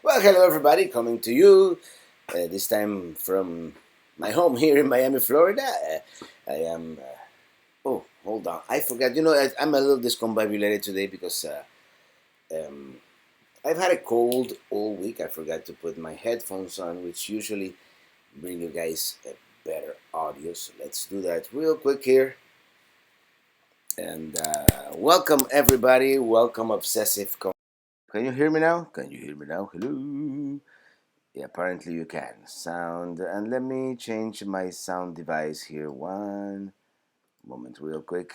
Well, hello everybody, coming to you this time from my home here in Miami, Florida. I am. Oh, hold on, I forgot. I'm a little discombobulated today because um, I've had a cold all week. I forgot to put my headphones on, which usually bring you guys a better audio. So let's do that real quick here. And welcome everybody. Welcome obsessive. Can you hear me now? Can you hear me now? Hello. Yeah, apparently you can. Sound, and let me change my sound device here. One moment, real quick.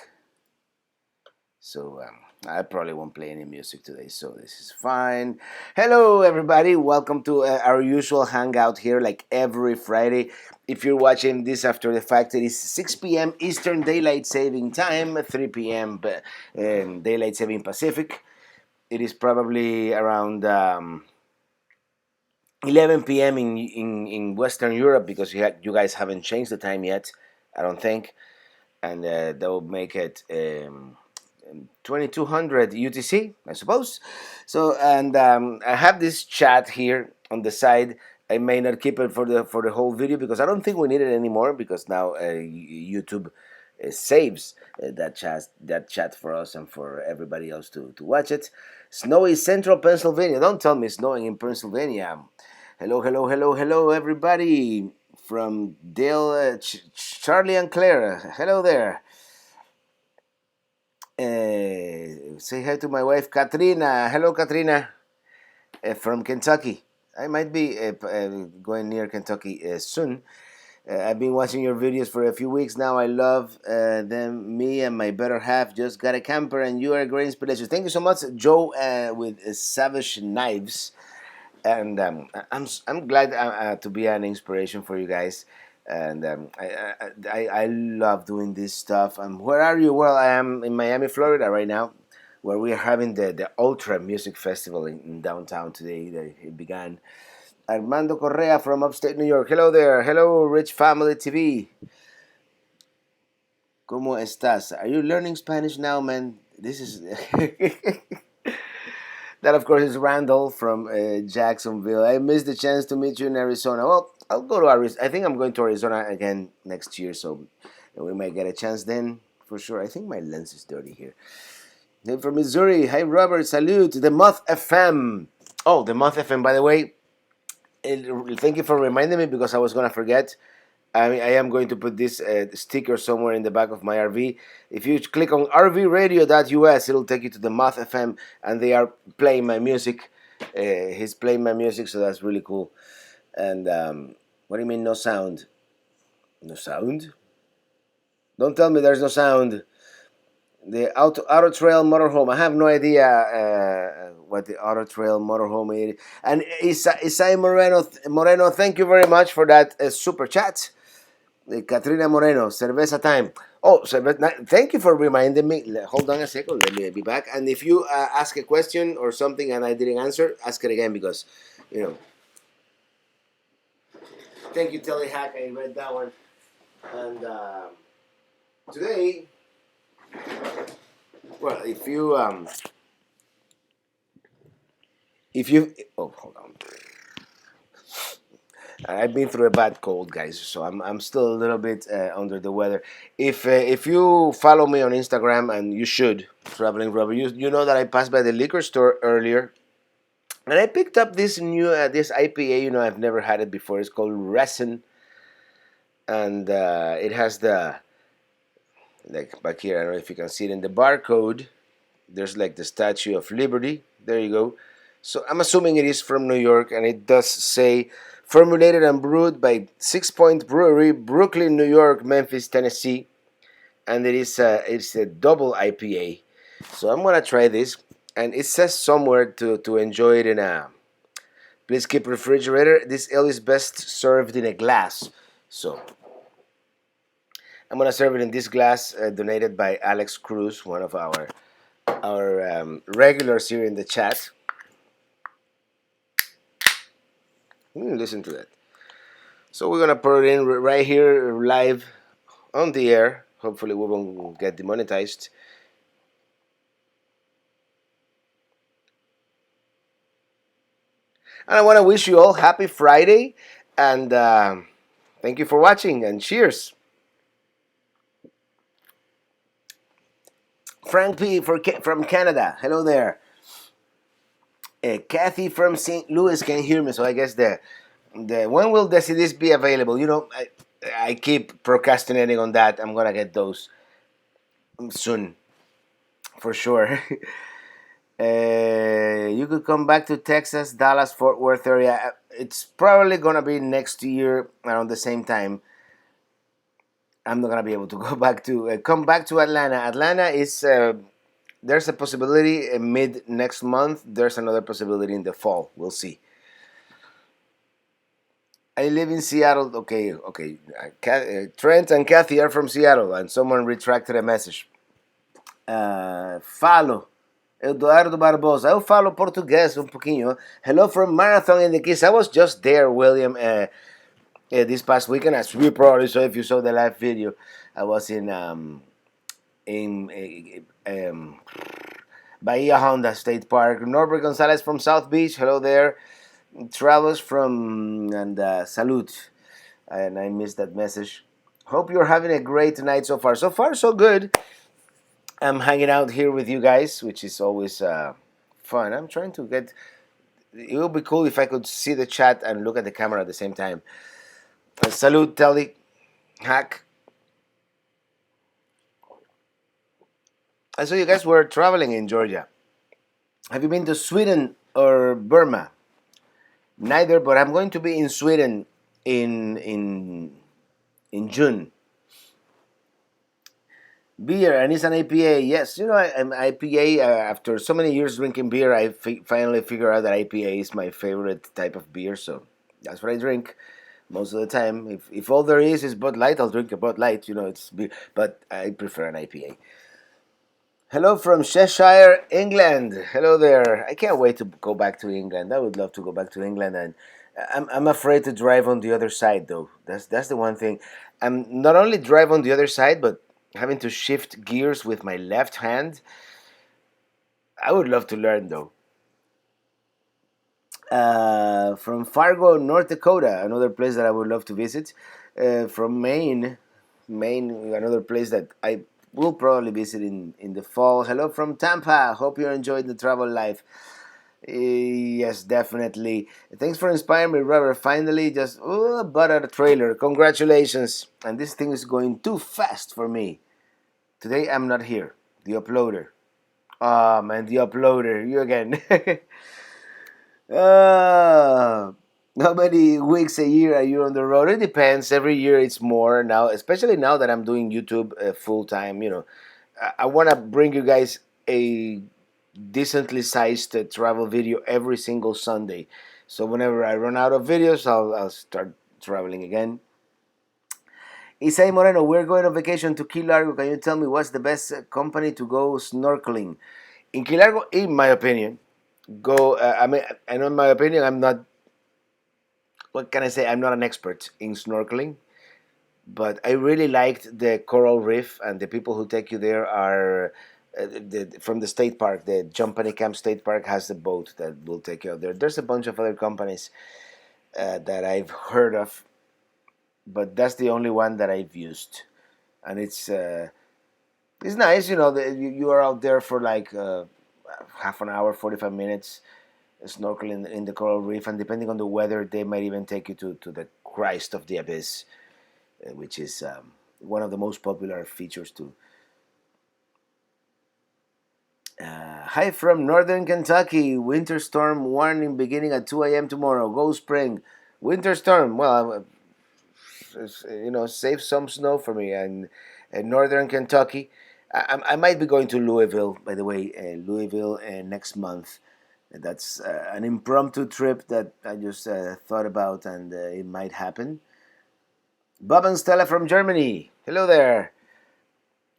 So I probably won't play any music today, so this is fine. Hello, everybody. Welcome to our usual hangout here, like every Friday. If you're watching this after the fact, it is 6 p.m. Eastern Daylight Saving Time, 3 p.m. Daylight Saving Pacific. It is probably around 11 p.m. in Western Europe because you guys haven't changed the time yet, I don't think, and that will make it 2200 UTC, I suppose. So, and I have this chat here on the side. I may not keep it for the whole video because I don't think we need it anymore because now YouTube saves that chat for us and for everybody else to watch it. Snowy Central Pennsylvania. Don't tell me snowing in Pennsylvania. Hello, hello, hello, hello, everybody from Dale, Charlie, and Claire. Hello there. Say hi to my wife, Katrina. Hello, Katrina, from Kentucky. I might be going near Kentucky soon. I've been watching your videos for a few weeks now. I love them. Me and my better half just got a camper, and you are a great inspiration. Thank you so much, Joe, with Savage Knives. And I'm glad to be an inspiration for you guys. And I love doing this stuff. Where are you? Well, I am in Miami, Florida right now, where we are having the Ultra Music Festival in downtown today. It began. Armando Correa from upstate New York. Hello there. Hello, Rich Family TV. ¿Cómo estás? Are you learning Spanish now, man? This is That, of course, is Randall from Jacksonville. I missed the chance to meet you in Arizona. Well, I'll go to Arizona. I think I'm going to Arizona again next year, so we might get a chance then for sure. I think my lens is dirty here. Then from Missouri, hi Robert, salute. The Moth FM. Oh, the Moth FM, by the way. Thank you for reminding me because I was going to forget. I am going to put this sticker somewhere in the back of my RV. If you click on rvradio.us, it'll take you to the Moth FM, and they are playing my music. He's playing my music, so that's really cool. And what do you mean, no sound? No sound? Don't tell me there's no sound. The Auto Trail Motorhome. I have no idea what the Auto Trail Motorhome is. And Isai Moreno, thank you very much for that super chat. Katrina Moreno, cerveza time. Oh, thank you for reminding me. Hold on a second. Let me be back. And if you ask a question or something and I didn't answer, ask it again because, you know. Thank you, Telehack. I read that one. And today, well, if you, oh, hold on. I've been through a bad cold, guys, so I'm still a little bit under the weather. If you follow me on Instagram, and you should, Traveling Rubber, you know that I passed by the liquor store earlier, and I picked up this new this IPA. I've never had it before. It's called Resin, and it has the, like, back here. I don't know if you can see it in the barcode. There's like the Statue of Liberty. There you go. So I'm assuming it is from New York, and it does say formulated and brewed by 6 Point Brewery, Brooklyn, New York, Memphis, Tennessee, and it's a double IPA. So I'm gonna try this, and it says somewhere to enjoy it in a. Please keep refrigerator. This ale is best served in a glass. So I'm gonna serve it in this glass, donated by Alex Cruz, one of our regulars here in the chat. Listen to that. So we're gonna put it in right here live on the air. Hopefully we won't get demonetized. And I want to wish you all happy Friday, and thank you for watching, and cheers. Frank P. From Canada. Hello there. Kathy from St. Louis can hear me, so I guess the when will the CDs be available? I keep procrastinating on that. I'm gonna get those soon, for sure. You could come back to Texas, Dallas, Fort Worth area. It's probably gonna be next year around the same time. I'm not gonna be able to go back to come back to Atlanta. Atlanta is there's a possibility mid next month. There's another possibility in the fall. We'll see. I live in Seattle. Okay, okay. Trent and Kathy are from Seattle, and someone retracted a message. Falo. Eduardo Barbosa. Eu falo português um pouquinho. Hello from Marathon in the Keys. I was just there, William, this past weekend, as you probably saw if you saw the live video. I was in Bahia Honda State Park. Norbert Gonzalez from South Beach. Hello there. Travels from and salute. And I missed that message. Hope you're having a great night so far. So far, so good. I'm hanging out here with you guys, which is always fun. I'm trying to get. It would be cool if I could see the chat and look at the camera at the same time. Salute, Telly, Hack. I saw you guys were traveling in Georgia. Have you been to Sweden or Burma? Neither, but I'm going to be in Sweden in June. Beer, and it's an IPA. Yes, I'm IPA. After so many years drinking beer, I finally figured out that IPA is my favorite type of beer. So that's what I drink most of the time. If all there is Bud Light, I'll drink a Bud Light. It's beer, but I prefer an IPA. Hello from Cheshire, England. Hello there. I can't wait to go back to England. I would love to go back to England, and I'm afraid to drive on the other side though. That's the one thing. I'm not only drive on the other side, but having to shift gears with my left hand. I would love to learn though. From Fargo, North Dakota, another place that I would love to visit. From Maine, another place that I will probably visit in the fall. Hello from Tampa. Hope you enjoyed the travel life. Yes, definitely. Thanks for inspiring me, Robert. Finally, just bought a trailer. Congratulations. And this thing is going too fast for me. Today I'm not here. The uploader. Ah, man, the uploader. You again. How many weeks a year are you on the road? It depends. Every year it's more now, especially now that I'm doing YouTube full time. I want to bring you guys a decently sized travel video every single Sunday. So whenever I run out of videos, I'll start traveling again. Isai Moreno, we're going on vacation to Key Largo. Can you tell me what's the best company to go snorkeling? In Key Largo, in my opinion, go. I know in my opinion, I'm not. What can I say? I'm not an expert in snorkeling, but I really liked the coral reef, and the people who take you there are from the state park. The Jumpany Camp State Park has a boat that will take you out there. There's a bunch of other companies that I've heard of, but that's the only one that I've used, and it's nice. You are out there for like half an hour, 45 minutes, snorkeling in the coral reef, and depending on the weather, they might even take you to the Christ of the Abyss, which is one of the most popular features too. Hi from Northern Kentucky. Winter storm warning beginning at 2 a.m. tomorrow. Go spring. Winter storm. Well, save some snow for me. And Northern Kentucky. I might be going to Louisville, by the way. Louisville next month. That's an impromptu trip that I just thought about, and it might happen. Bob and Stella from Germany. Hello there.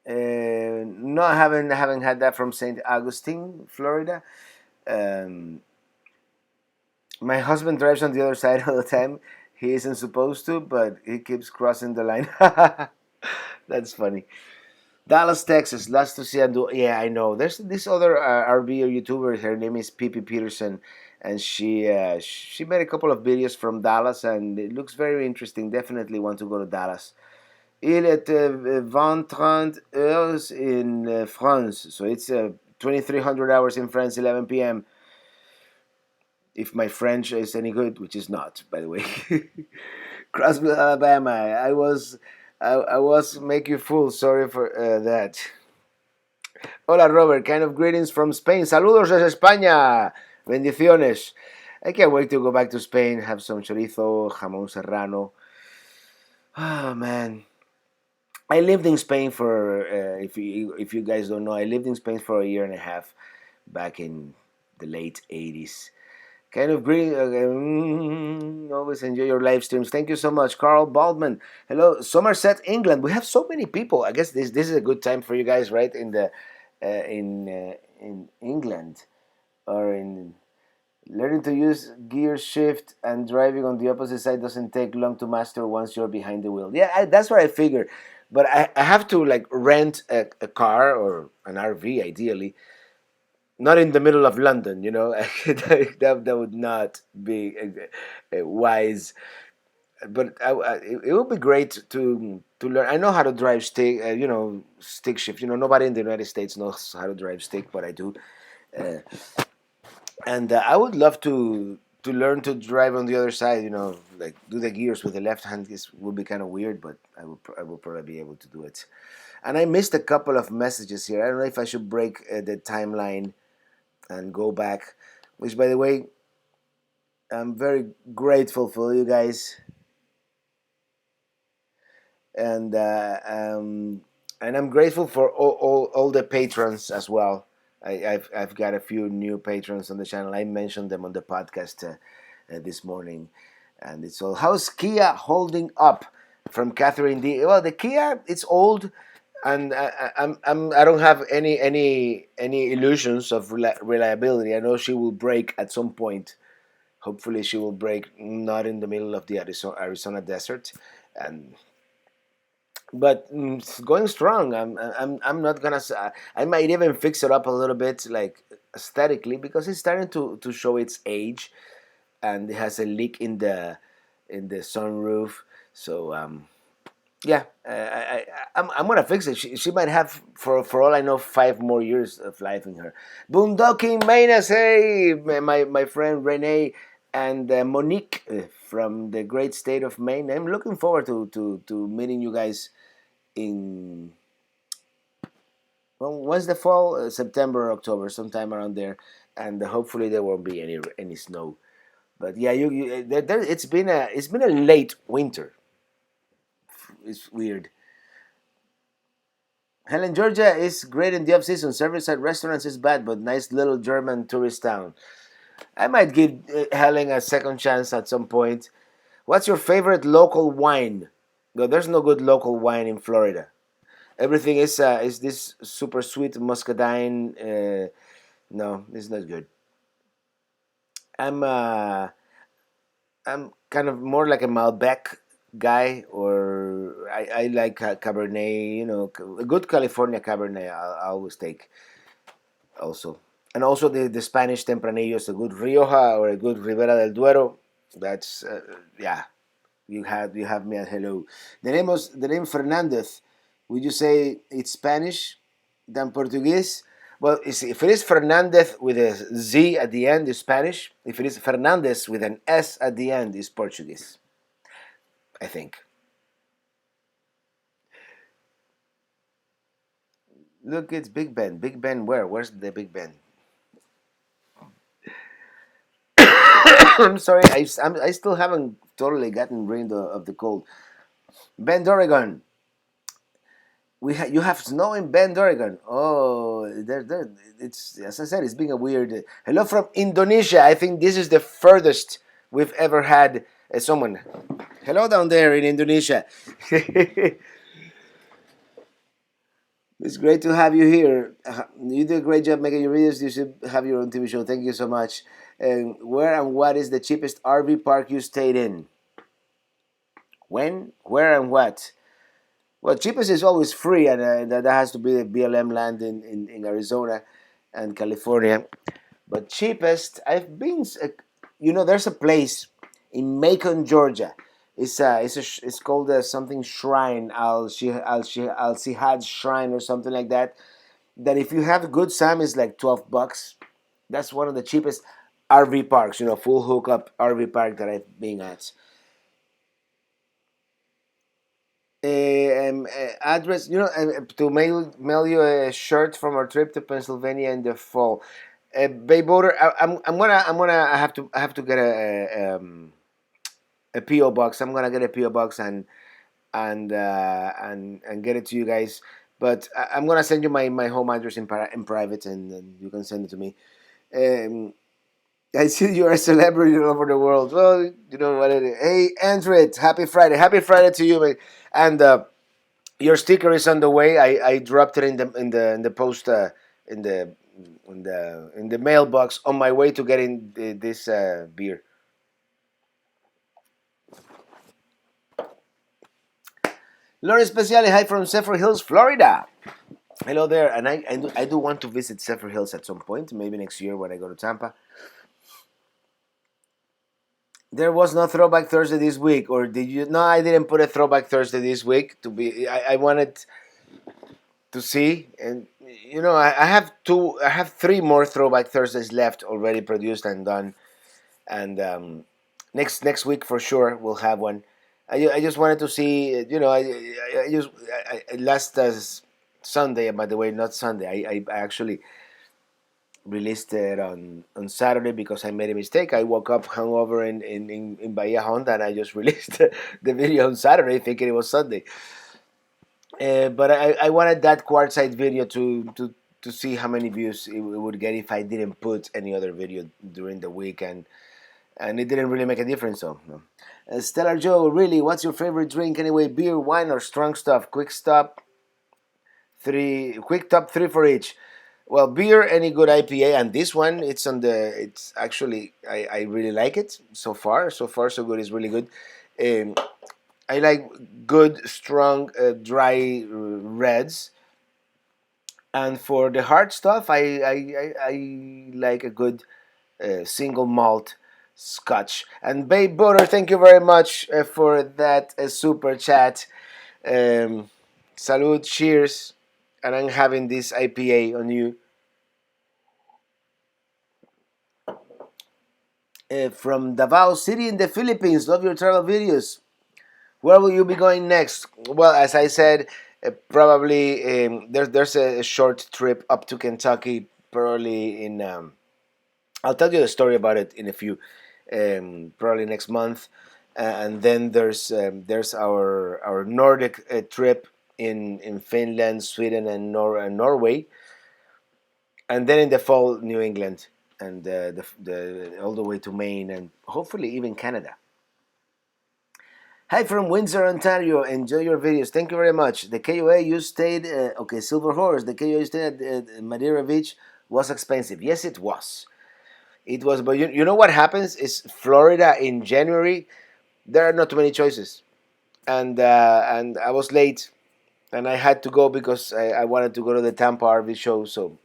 No, I haven't had that from St. Augustine, Florida. My husband drives on the other side all the time. He isn't supposed to, but he keeps crossing the line. That's funny. Dallas, Texas. Lots to see and do. Yeah, I know. There's this other RV YouTuber. Her name is Pippi Peterson, and she made a couple of videos from Dallas, and it looks very interesting. Definitely want to go to Dallas. Il est 20:30 heures in France, so it's 2300 hours in France, 11 p.m. If my French is any good, which is not, by the way. Crossville, Alabama. I was make you fool. Sorry for that. Hola, Robert. Kind of greetings from Spain. Saludos desde España. Bendiciones. I can't wait to go back to Spain, have some chorizo, jamón serrano. Oh, man. I lived in Spain for, if you guys don't know, I lived in Spain for a year and a half back in the late 80s. Kind of greeting. Always enjoy your live streams. Thank you so much, Carl Baldman. Hello, Somerset, England. We have so many people. I guess this is a good time for you guys, right? In England, or in learning to use gear shift and driving on the opposite side doesn't take long to master once you're behind the wheel. Yeah, that's what I figured. But I have to like rent a car or an RV ideally, not in the middle of London, that would not be wise. But it would be great to learn. I know how to drive stick, stick shift. Nobody in the United States knows how to drive stick, but I do. Uh, and I would love to learn to drive on the other side. Like do the gears with the left hand. This would be kind of weird, but I will probably be able to do it. And I missed a couple of messages here. I don't know if I should break the timeline and go back. Which, by the way, I'm very grateful for you guys, and I'm grateful for all the patrons as well. I've got a few new patrons on the channel. I mentioned them on the podcast this morning, and it's all, how's Kia holding up, from Catherine D. Well, the Kia, it's old, and I don't have any illusions of reliability. I know she will break at some point. Hopefully, she will break not in the middle of the Arizona desert, and but it's going strong. I'm not gonna. I might even fix it up a little bit, like aesthetically, because it's starting to show its age, and it has a leak in the sunroof. So yeah, I'm gonna fix it. She might have, for all I know, 5 more years of life in her. Boondocking Mayness, hey, my friend Renee and Monique from the great state of Maine. I'm looking forward to meeting you guys in, well, when's the fall? September or October, sometime around there, and hopefully there won't be any snow. But yeah, it's been a late winter. It's weird. Helen, Georgia is great in the off season. Service at restaurants is bad, but nice little German tourist town. I might give Helen a second chance at some point. What's your favorite local wine? No, there's no good local wine in Florida. Everything is this super sweet muscadine. No, it's not good. I'm uh, I'm kind of more like a Malbec guy, or I like Cabernet. A good California Cabernet. I always take also, and also the Spanish Tempranillos, a good Rioja or a good Ribera del Duero. That's yeah. You have me at hello. The name Fernandez. Would you say it's Spanish than Portuguese? Well, if it is Fernandez with a Z at the end, it's Spanish. If it is Fernandez with an S at the end, it's Portuguese, I think. Look, it's Big Ben. Big Ben where? Where's the Big Ben? I'm sorry, I still haven't totally gotten rid of the cold. Bend, Oregon. You have snow in Bend, Oregon. Oh, there. It's, as I said, it's being a weird. Hello from Indonesia. I think this is the furthest we've ever had someone. Hello down there in Indonesia. It's great to have you here. You do a great job making your videos. You should have your own TV show. Thank you so much. Where and what is the cheapest RV park you stayed in? When, where, and what? Well, cheapest is always free, and that has to be the BLM land in Arizona and California. But cheapest, I've been. There's a place in Macon, Georgia. It's called something Shrine Al Shihad Shrine or something like that. That if you have good Sam is like $12. That's one of the cheapest RV parks. Full hookup RV park that I've been at. Address, to mail you a shirt from our trip to Pennsylvania in the fall. Bay Border, I have to get a PO box. I'm gonna get a PO box and get it to you guys. But I'm gonna send you my home address in private, and you can send it to me. Um, I see you're a celebrity all over the world. Well, you know what it is. Hey, Andred, happy Friday! Happy Friday to you, mate. And your sticker is on the way. I dropped it in the post in the in the mailbox on my way to getting this beer. Lori Speciale, hi from Zephyr Hills, Florida. Hello there, and I do want to visit Zephyr Hills at some point, maybe next year when I go to Tampa. There was no Throwback Thursday this week, or did you? No, I didn't put a Throwback Thursday this week. I wanted to see, and I have two, I have three more Throwback Thursdays left already produced and done, and next week for sure we'll have one. I just wanted to see, I just last Sunday, by the way, not Sunday. I actually released it on Saturday because I made a mistake. I woke up hungover in Bahia Honda, and I just released the video on Saturday thinking it was Sunday. But I wanted that quartzite video to see how many views it would get if I didn't put any other video during the week, and it didn't really make a difference. So, no. Stellar Joe, really, what's your favorite drink anyway? Beer, wine, or strong stuff? Quick top three for each. Well, beer, any good IPA, and this one, it's actually, I really like it so far. So far, so good. It's really good. Um, I like good, strong, dry reds. And for the hard stuff, I like a good single malt scotch. And Babe Butter, thank you very much for that super chat. Um, Salud, cheers. And I'm having this IPA on you. From Davao City in the Philippines. Love your travel videos. Where will you be going next? Well, as I said, probably there's a short trip up to Kentucky, probably in. I'll tell you the story about it in a few, probably next month, and then there's our Nordic trip in Finland, Sweden, and Norway, and then in the fall New England, and the all the way to Maine, and hopefully even Canada. Hi from Windsor, Ontario. Enjoy your videos. Thank you very much. The KOA you stayed, okay, Silver Horse. The KOA you stayed at Madeira Beach was expensive. Yes, it was. It was, but you know what happens is Florida in January, there are not too many choices, and I was late, and I had to go because I wanted to go to the Tampa RV show. So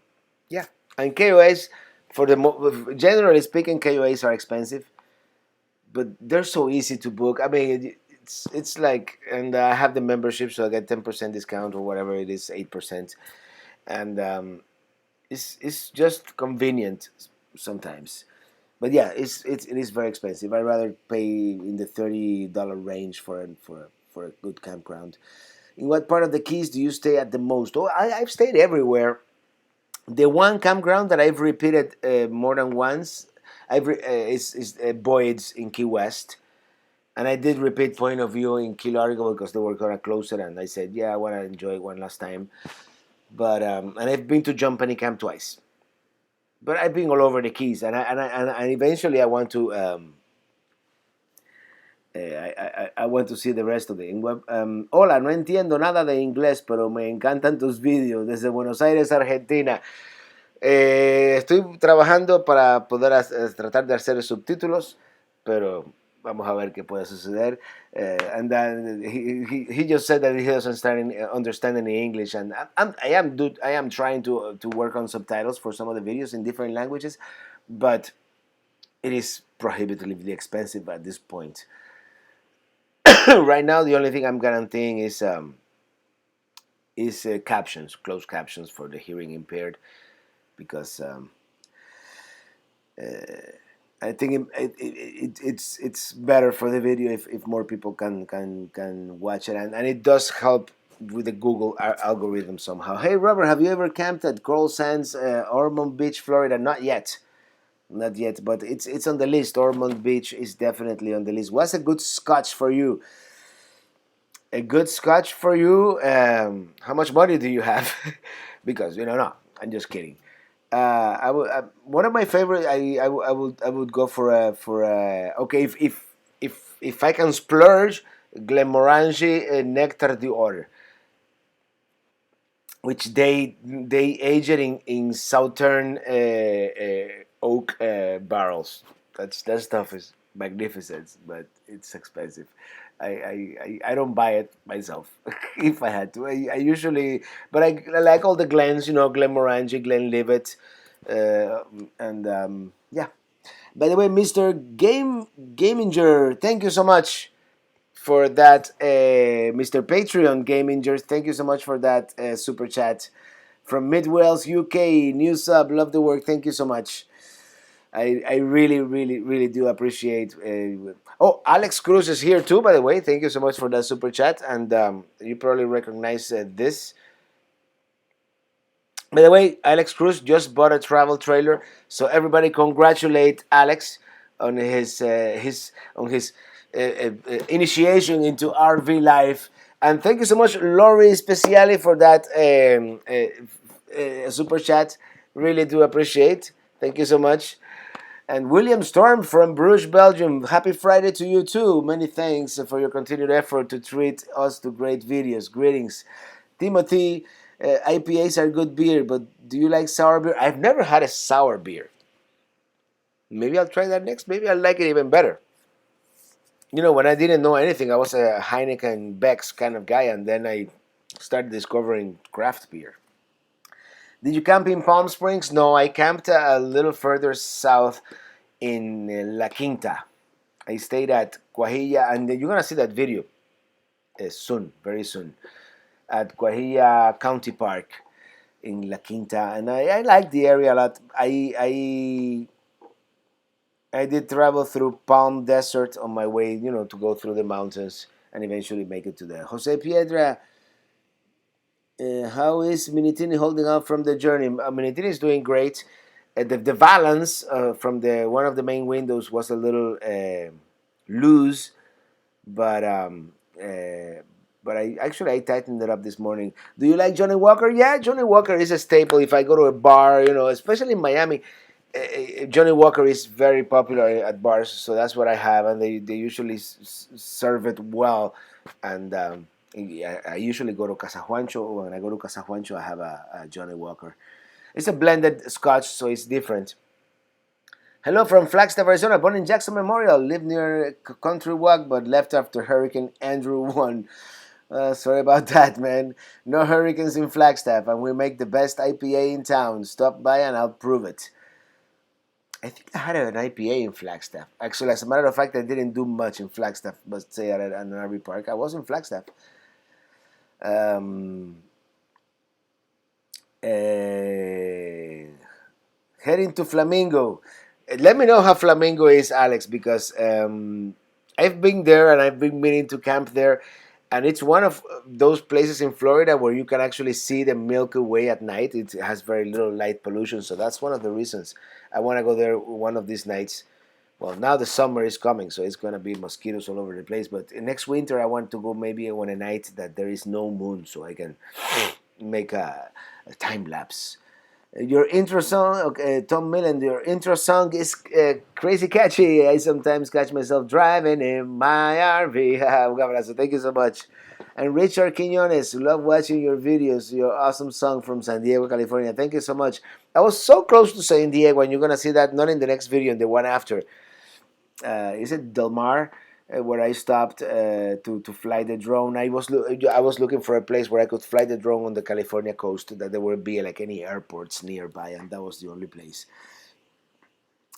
yeah, and KOAs generally speaking, KOAs are expensive, but they're so easy to book. I mean, it's like, and I have the membership, so I get 10% discount or whatever it is, 8%, and it's just convenient sometimes. But yeah, it is very expensive. I'd rather pay in the $30 range for a good campground. In what part of the Keys do you stay at the most? Oh, I've stayed everywhere. The one campground that I've repeated more than once, is Boyd's in Key West. And I did repeat Point of View in Key Largo because they were gonna close it, and I said, yeah, I want to enjoy it one last time. But and I've been to Jumpany Camp twice. But I've been all over the Keys, and eventually I want to I want to see the rest of it. Hola, no entiendo nada de inglés, pero me encantan tus vídeos desde Buenos Aires, Argentina. Estoy trabajando para poder tratar de hacer subtítulos, pero Vamos a ver qué puede suceder. And then he just said that he doesn't understand any English, and I am trying to work on subtitles for some of the videos in different languages, but it is prohibitively expensive at this point. Right now, the only thing I'm guaranteeing is captions, closed captions for the hearing impaired, because I think it's better for the video if more people can watch it, and it does help with the Google algorithm somehow. Hey Robert, have you ever camped at Coral Sands, Ormond Beach, Florida? Not yet. Not yet, but it's on the list. Ormond Beach is definitely on the list. What's a good scotch for you? A good scotch for you? How much money do you have? Because no, I'm just kidding. I would one of my favorite. I would go for okay, if I can splurge, Glenmorangie Nectar d'Or, which they age it in southern oak barrels. That stuff is magnificent, but it's expensive. I don't buy it myself. If I had to, I usually, but I like all the Glens, Glenmorangie, Glenlivet, and yeah. By the way, Mr. Gaminger, thank you so much for that, Mr. Patreon Gamingers. Thank you so much for that super chat from Midwales, UK. New sub, love the work. Thank you so much. I really, really, really do appreciate. Oh, Alex Cruz is here too, by the way. Thank you so much for that super chat. And you probably recognize this. By the way, Alex Cruz just bought a travel trailer, so everybody congratulate Alex on his initiation into RV life. And thank you so much, Lori Speciali, for that super chat. Really do appreciate. Thank you so much. And William Storm from Bruges, Belgium. Happy Friday to you too. Many thanks for your continued effort to treat us to great videos. Greetings. Timothy, IPAs are good beer, but do you like sour beer? I've never had a sour beer. Maybe I'll try that next. Maybe I'll like it even better. When I didn't know anything, I was a Heineken Beck's kind of guy, and then I started discovering craft beer. Did you camp in Palm Springs? No, I camped a little further south in La Quinta. I stayed at Cuajilla, and you're going to see that video soon, very soon, at Cuajilla County Park in La Quinta. And I like the area a lot. I did travel through Palm Desert on my way, to go through the mountains and eventually make it to the Jose Piedra. How is Minitini holding up from the journey? Minitini is doing great. The balance from the one of the main windows was a little loose, but I tightened it up this morning. Do you like Johnny Walker? Yeah, Johnny Walker is a staple. If I go to a bar, especially in Miami, Johnny Walker is very popular at bars, so that's what I have, and they usually serve it well. And I usually go to Casa Juancho. When I go to Casa Juancho, I have a Johnny Walker. It's a blended scotch, so it's different. Hello from Flagstaff, Arizona. Born in Jackson Memorial. Lived near Country Walk, but left after Hurricane Andrew 1. Sorry about that, man. No hurricanes in Flagstaff, and we make the best IPA in town. Stop by and I'll prove it. I think I had an IPA in Flagstaff. Actually, as a matter of fact, I didn't do much in Flagstaff, but say at an RV park. I was in Flagstaff. Heading to Flamingo. Let me know how Flamingo is, Alex, because I've been there and I've been meaning to camp there. And it's one of those places in Florida where you can actually see the Milky Way at night. It has very little light pollution, so that's one of the reasons I want to go there one of these nights. Well, now the summer is coming, so it's going to be mosquitoes all over the place. But next winter, I want to go maybe on a night that there is no moon, so I can make a time lapse. Your intro song, okay, Tom Millen, your intro song is crazy catchy. I sometimes catch myself driving in my RV. Un abrazo, thank you so much. And Richard Quiñones, love watching your videos, your awesome song from San Diego, California. Thank you so much. I was so close to San Diego, and you're going to see that not in the next video, in the one after. is it Del Mar, where I stopped to fly the drone. I was looking for a place where I could fly the drone on the California coast, that there would be like any airports nearby, and that was the only place.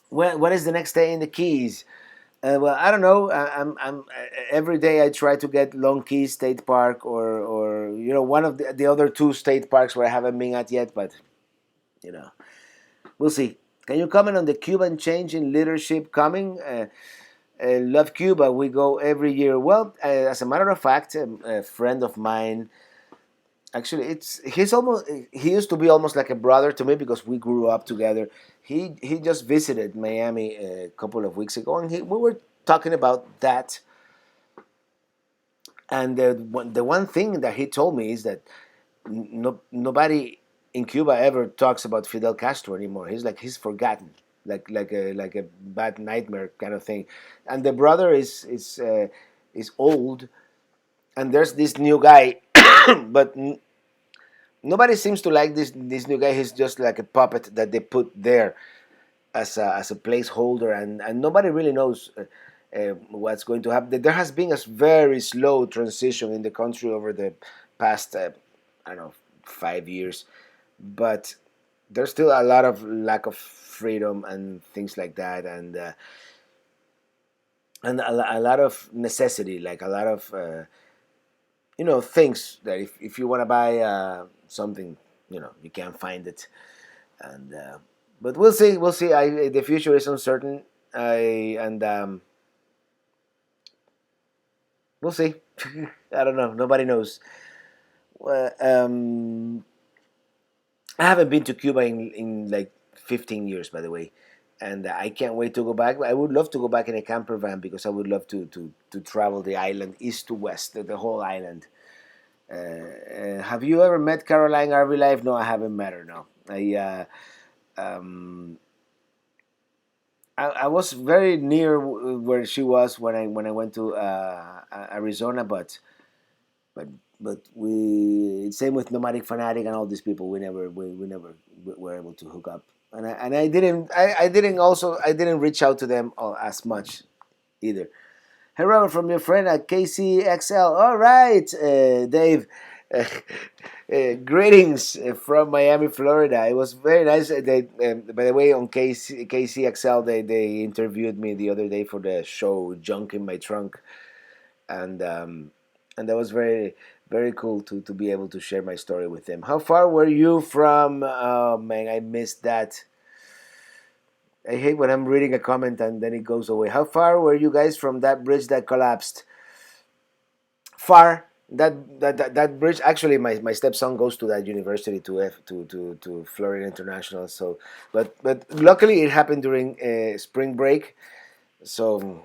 What is the next day in the Keys? Well, I don't know. Every day I try to get Long Key State Park, or one of the other two state parks where I haven't been at yet, but you know we'll see. Can you comment on the Cuban change in leadership coming? Love Cuba. We go every year. Well, as a matter of fact, a friend of mine. Actually, he used to be almost like a brother to me because we grew up together. He just visited Miami a couple of weeks ago, and we were talking about that. And the one thing that he told me is that nobody in Cuba ever talks about Fidel Castro anymore. He's forgotten, like a bad nightmare kind of thing. And the brother is old, and there's this new guy, but nobody seems to like this new guy. He's just like a puppet that they put there as a placeholder, and nobody really knows what's going to happen. There has been a very slow transition in the country over the past, I don't know, 5 years, but there's still a lot of lack of freedom and things like that, and a lot of necessity, like a lot of things that if you want to buy something, you can't find it, and but we'll see. The future is uncertain. And we'll see. I don't know. Nobody knows. Well, I haven't been to Cuba in like 15 years, by the way, and I can't wait to go back. I would love to go back in a camper van because I would love to travel the island east to west, the whole island. Have you ever met Caroline RV Life? No, I haven't met her. No, um, I was very near where she was when I went to Arizona, but but we same with Nomadic Fanatic and all these people. We never were able to hook up, and I didn't reach out to them as much either. Hey, Robert, from your friend at KCXL. All right, Dave. Greetings from Miami, Florida. It was very nice. By the way, on KCXL, they interviewed me the other day for the show "Junk in My Trunk," and that was very very cool to be able to share my story with them. How far were you from? Oh man, I missed that. I hate when I'm reading a comment and then it goes away. How far were you guys from that bridge that collapsed? Far. That bridge, actually, my stepson goes to that university, to Florida International. So, but luckily it happened during spring break, so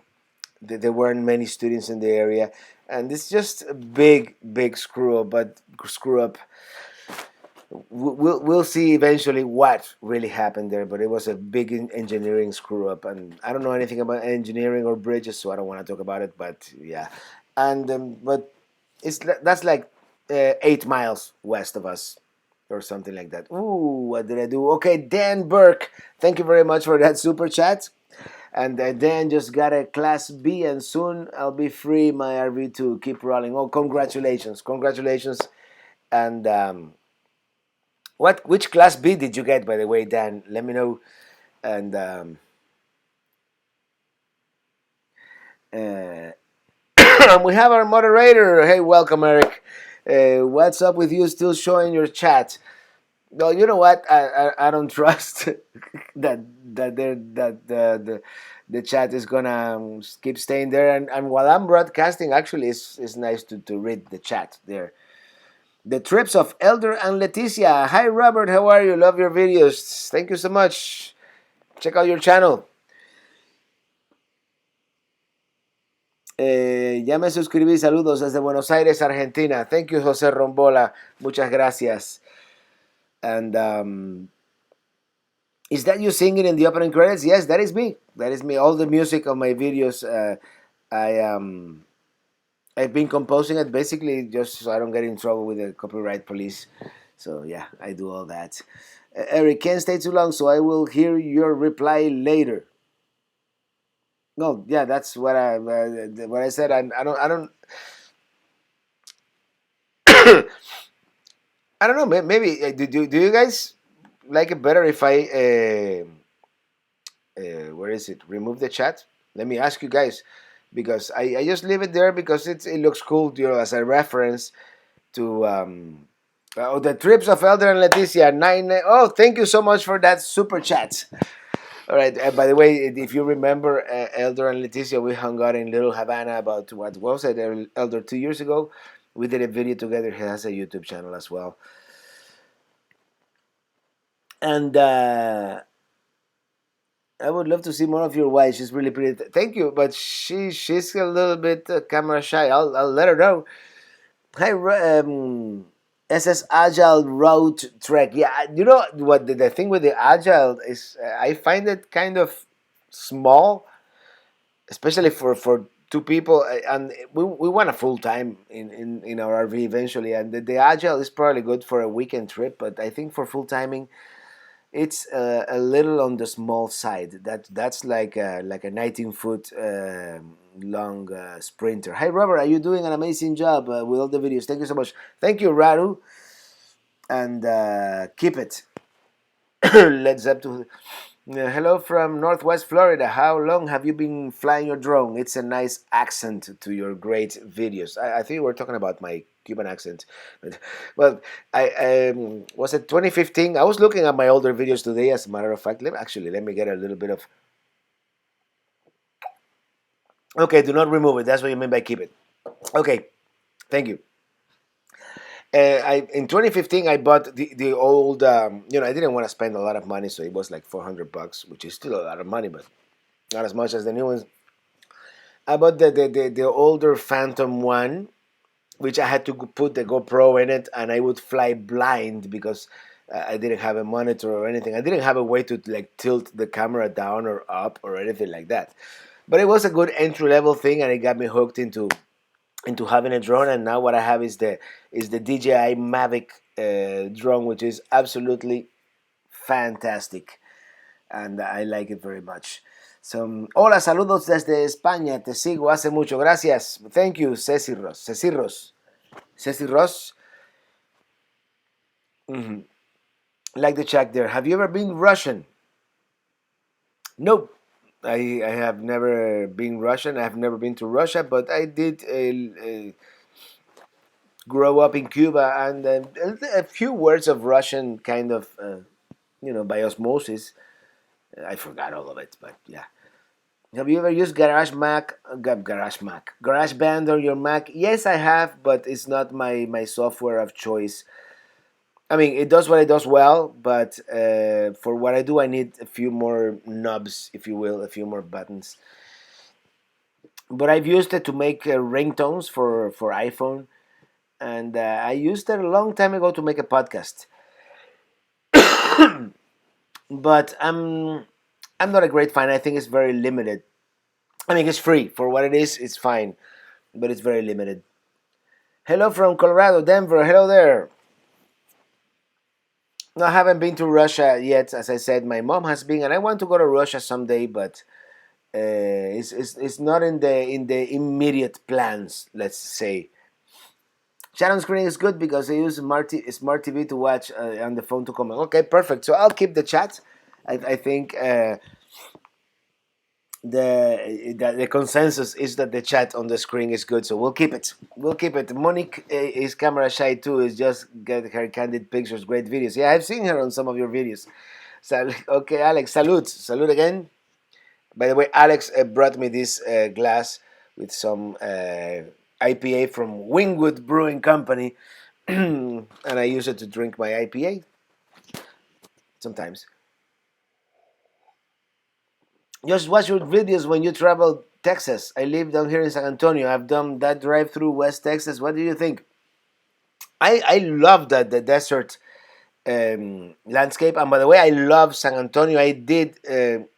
there weren't many students in the area, and it's just a big screw up. But screw up, we'll see eventually what really happened there. But it was a big engineering screw up, and I don't know anything about engineering or bridges, so I don't want to talk about it. But yeah, and but that's like 8 miles west of us, or something like that. Ooh, what did I do? Okay, Dan Burke, thank you very much for that super chat. And Dan just got a Class B, and soon I'll be free my RV to keep rolling. Oh, congratulations! And which Class B did you get, by the way, Dan? Let me know. And uh, we have our moderator. Hey, welcome, Eric. What's up with you still showing your chat? Well, you know what? I don't trust that the chat is gonna keep staying there. And while I'm broadcasting, actually, it's nice to read the chat there. The trips of Elder and Leticia. Hi, Robert. How are you? Love your videos. Thank you so much. Check out your channel. Ya me suscribí. Saludos desde Buenos Aires, Argentina. Thank you, José Rombola. Muchas gracias. And is that you singing in the opening credits? Yes, that is me. That is me. All the music of my videos, I've been composing it basically just so I don't get in trouble with the copyright police. So yeah, I do all that. Eric, can't stay too long, so I will hear your reply later. No, yeah, that's what I said. I don't know. Maybe do you guys like it better if I where is it? Remove the chat. Let me ask you guys, because I just leave it there because it looks cool, as a reference to the trips of Elder and Leticia. Oh, thank you so much for that super chat. All right. By the way, if you remember, Elder and Leticia, we hung out in Little Havana about what was it, Elder, 2 years ago. We did a video together. He has a YouTube channel as well, and I would love to see more of your wife. She's really pretty. Thank you, but she's a little bit camera shy. I'll let her know. Hi, SS Agile Road Trek. Yeah, you know what the thing with the Agile is, I find it kind of small, especially for two people, and we want a full time in our RV eventually, and the Agile is probably good for a weekend trip, but I think for full timing it's a little on the small side. That's like a 19-foot long sprinter. Hi Robert, are you doing an amazing job with all the videos? Thank you so much. Thank you, Raru, and keep it. Let's up to. Hello from Northwest Florida. How long have you been flying your drone? It's a nice accent to your great videos. I think we're talking about my Cuban accent. Well, I was it 2015. I was looking at my older videos today. As a matter of fact, let me get a little bit of. Okay, do not remove it. That's what you mean by keep it. Okay, thank you. I in 2015 I bought the old. I didn't want to spend a lot of money, so it was like $400, which is still a lot of money, but not as much as the new ones. I bought the older Phantom one, which I had to put the GoPro in it, and I would fly blind because I didn't have a monitor or anything. I didn't have a way to like tilt the camera down or up or anything like that. But it was a good entry level thing, and it got me hooked into having a drone. And now what I have is the DJI Mavic drone, which is absolutely fantastic, and I like it very much. So, hola, saludos desde España. Te sigo hace mucho. Gracias. Thank you, Ceci Ross. Ceci Ross. Ceci Ross. Mhm. Like the check there. Have you ever been Russian? Nope. I have never been Russian. I have never been to Russia, but I did grow up in Cuba, and a few words of Russian kind of, by osmosis. I forgot all of it, but yeah. Have you ever used Garage Band on your Mac? Yes, I have, but it's not my software of choice. I mean, it does what it does well, but for what I do, I need a few more knobs, if you will, a few more buttons. But I've used it to make ringtones for iPhone, and I used it a long time ago to make a podcast. But I'm not a great fan. I think it's very limited. I mean, it's free for what it is. It's fine, but it's very limited. Hello from Colorado, Denver. Hello there. No, I haven't been to Russia yet. As I said, my mom has been, and I want to go to Russia someday, but it's not in the immediate plans. Let's say. Shadow screen is good because I use smart TV to watch on the phone to comment. Okay, perfect. So I'll keep the chat. I think the consensus is that the chat on the screen is good, so we'll keep it. We'll keep it. Monique is camera shy too. Is just get her candid pictures, great videos. Yeah, I've seen her on some of your videos. Okay, Alex, salute again. By the way, Alex brought me this glass with some IPA from Wingwood Brewing Company, and I use it to drink my IPA sometimes. Just watch your videos when you travel Texas. I live down here in San Antonio. I've done that drive through West Texas. What do you think? I love the desert landscape. And by the way, I love San Antonio. I did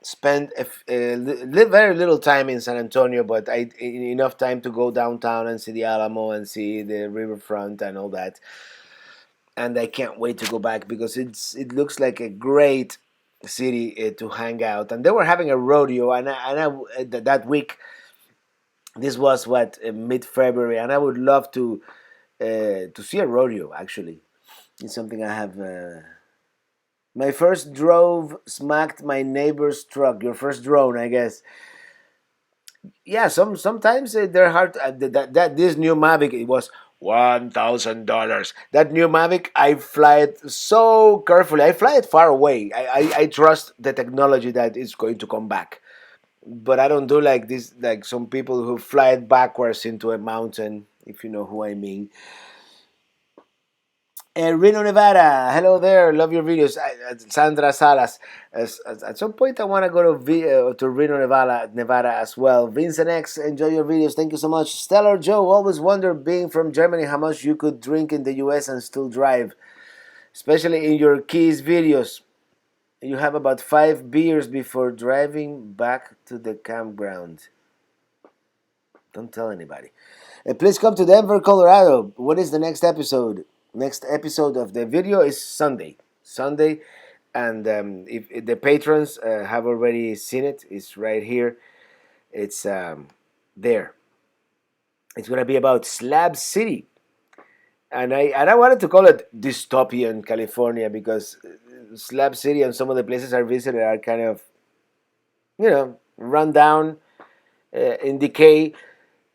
spend very little time in San Antonio, but enough time to go downtown and see the Alamo and see the riverfront and all that. And I can't wait to go back because it looks like a great city to hang out, and they were having a rodeo, that week. This was what mid February, and I would love to see a rodeo. Actually, it's something I have. My first drove smacked my neighbor's truck. Your first drone, I guess. Yeah, sometimes they're hard. That this new Mavic, it was $1,000. That new Mavic, I fly it so carefully. I fly it far away. I trust the technology that it's going to come back. But I don't do like this, like some people who fly it backwards into a mountain. If you know who I mean. Reno, Nevada. Hello there. Love your videos. Sandra Salas. At some point, I want to go to Reno, Nevada as well. Vincent X. Enjoy your videos. Thank you so much. Stellar Joe. Always wonder, being from Germany, how much you could drink in the U.S. and still drive, especially in your Keys videos. You have about 5 beers before driving back to the campground. Don't tell anybody. Please come to Denver, Colorado. What is the next episode? Next episode of the video is Sunday. Sunday, and if the patrons have already seen it, it's right here. It's there. It's gonna be about Slab City, and I wanted to call it dystopian California because Slab City and some of the places I visited are kind of, run down, in decay.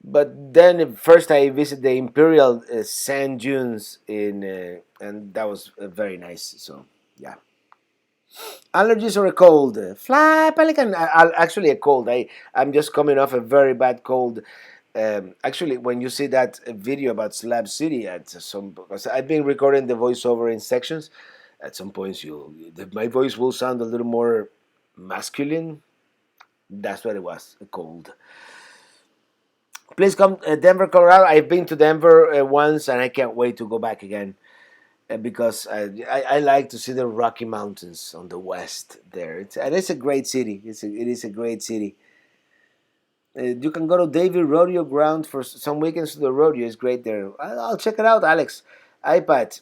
But then first I visited the Imperial sand dunes and that was very nice. So yeah, allergies or a cold? Fly pelican. Actually, a cold. I'm just coming off a very bad cold. Actually, when you see that video about Slab City, because I've been recording the voiceover in sections. At some points, my voice will sound a little more masculine. That's what it was. A cold. Please come Denver, Colorado. I've been to Denver once, and I can't wait to go back again because I like to see the Rocky Mountains on the west there. It's a great city. It is a great city. You can go to David Rodeo Ground for some weekends to the rodeo. It's great there. I'll check it out, Alex. iPad.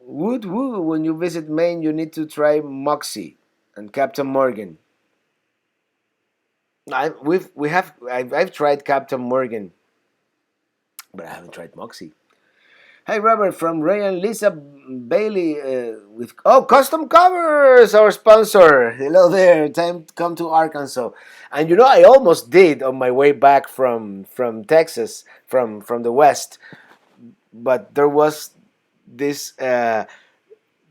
Wood woo. When you visit Maine, you need to try Moxie and Captain Morgan. I've tried Captain Morgan, but I haven't tried Moxie. Hi Robert from Ray and Lisa Bailey with Custom Covers, our sponsor. Hello there. Time to come to Arkansas, and I almost did on my way back from Texas, from the west, but there was this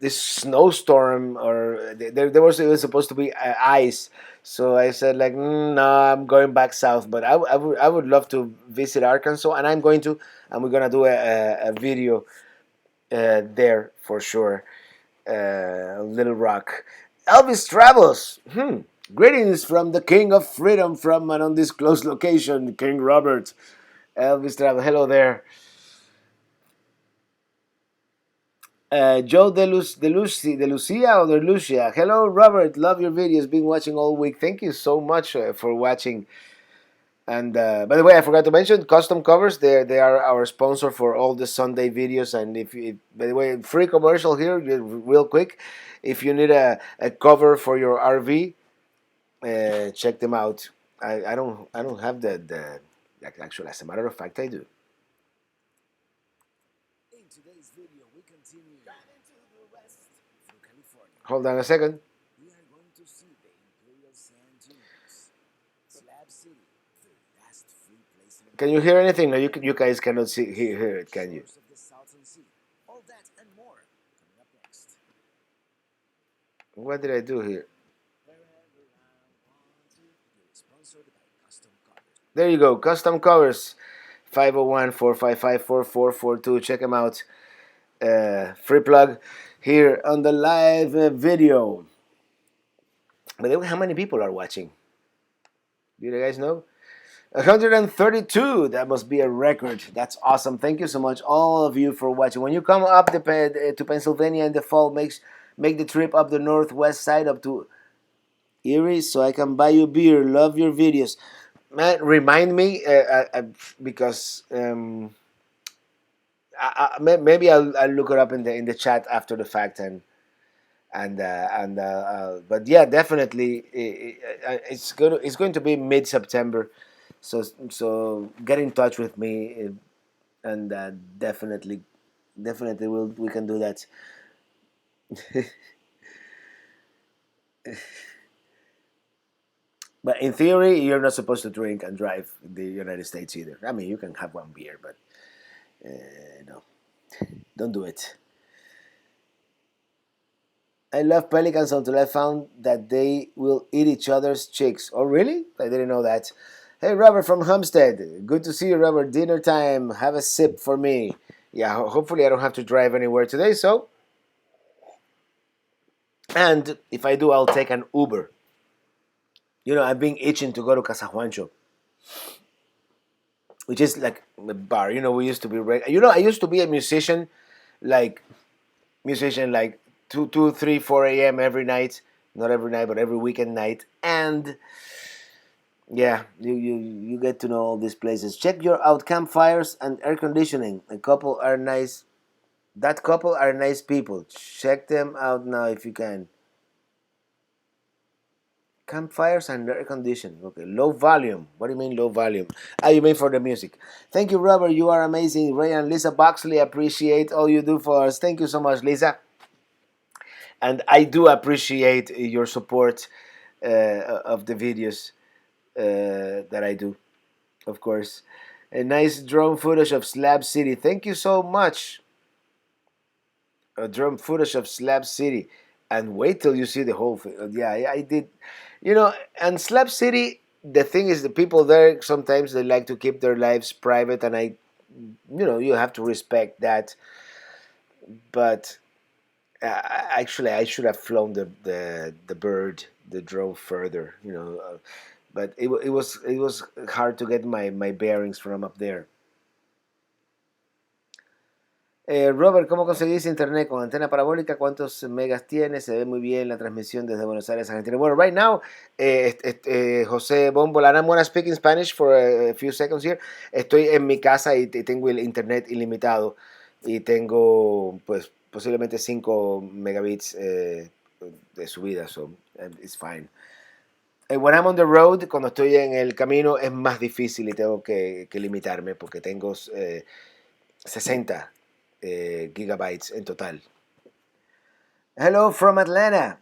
this snowstorm, or it was supposed to be ice. So I said like, no, I'm going back south. But I would love to visit Arkansas, and we're gonna do a video there for sure. Little Rock. Elvis Travels. Greetings from the King of Freedom from an undisclosed location, King Robert. Elvis Travels. Hello there. Joe De Lucia or De Lucia. Hello, Robert. Love your videos. Been watching all week. Thank you so much for watching. And by the way, I forgot to mention Custom Covers. They are our sponsor for all the Sunday videos. And by the way, free commercial here, real quick. If you need a cover for your RV, check them out. I don't have the actually. As a matter of fact, I do. In today's video, we continue into the west through California. Hold on a second. We are going to see the Imperial Sand Dunes, Slab City, the last free place. Can you hear anything? No, you guys cannot hear it, can you? Of the Salton Sea. All that and more coming up next. What did I do here? There you go, Custom Covers. 501-455-4442. Check them out. Free plug here on the live video. But how many people are watching? Do you guys know? 132. That must be a record. That's awesome. Thank you so much, all of you, for watching. When you come up to Pennsylvania in the fall, make the trip up the northwest side up to Erie so I can buy you beer. Love your videos. Man, remind me because maybe I'll look it up in the chat after the fact, and But yeah, definitely it's going to be mid September, so get in touch with me, and definitely we can do that. But in theory, you're not supposed to drink and drive in the United States either. I mean, you can have one beer, but no, don't do it. I love pelicans until I found that they will eat each other's chicks. Oh, really? I didn't know that. Hey, Robert from Homestead. Good to see you, Robert. Dinner time. Have a sip for me. Yeah, hopefully I don't have to drive anywhere today. So, and if I do, I'll take an Uber. You know, I've been itching to go to Casa Juancho, which is like a bar. You know, we used to be. You know, I used to be a like musician, like 3, 4 a.m. every night. Not every night, but every weekend night. And yeah, you get to know all these places. Check your out campfires and air conditioning. A couple are nice. That couple are nice people. Check them out now if you can. Campfires and air conditioning. Okay, low volume. What do you mean low volume? Ah, you mean for the music. Thank you, Robert. You are amazing. Ray and Lisa Boxley appreciate all you do for us. Thank you so much, Lisa. And I do appreciate your support of the videos that I do, of course. A nice drone footage of Slab City. Thank you so much. A drone footage of Slab City. And wait till you see the whole thing. Yeah, I did. You know, and Slab City, the thing is, the people there sometimes they like to keep their lives private, and you have to respect that. But actually, I should have flown the bird, the drone further. But it was hard to get my bearings from up there. Robert, ¿cómo conseguís internet con antena parabólica? ¿Cuántos megas tiene? Se ve muy bien la transmisión desde Buenos Aires, Argentina. Bueno, right now, José Bombo, and I'm gonna speak in Spanish for a few seconds here. Estoy en mi casa y tengo el internet ilimitado y tengo, pues, posiblemente 5 megabits de subida, so it's fine. When I'm on the road, cuando estoy en el camino, es más difícil y tengo que limitarme porque tengo 60 gigabytes en total. Hello from Atlanta.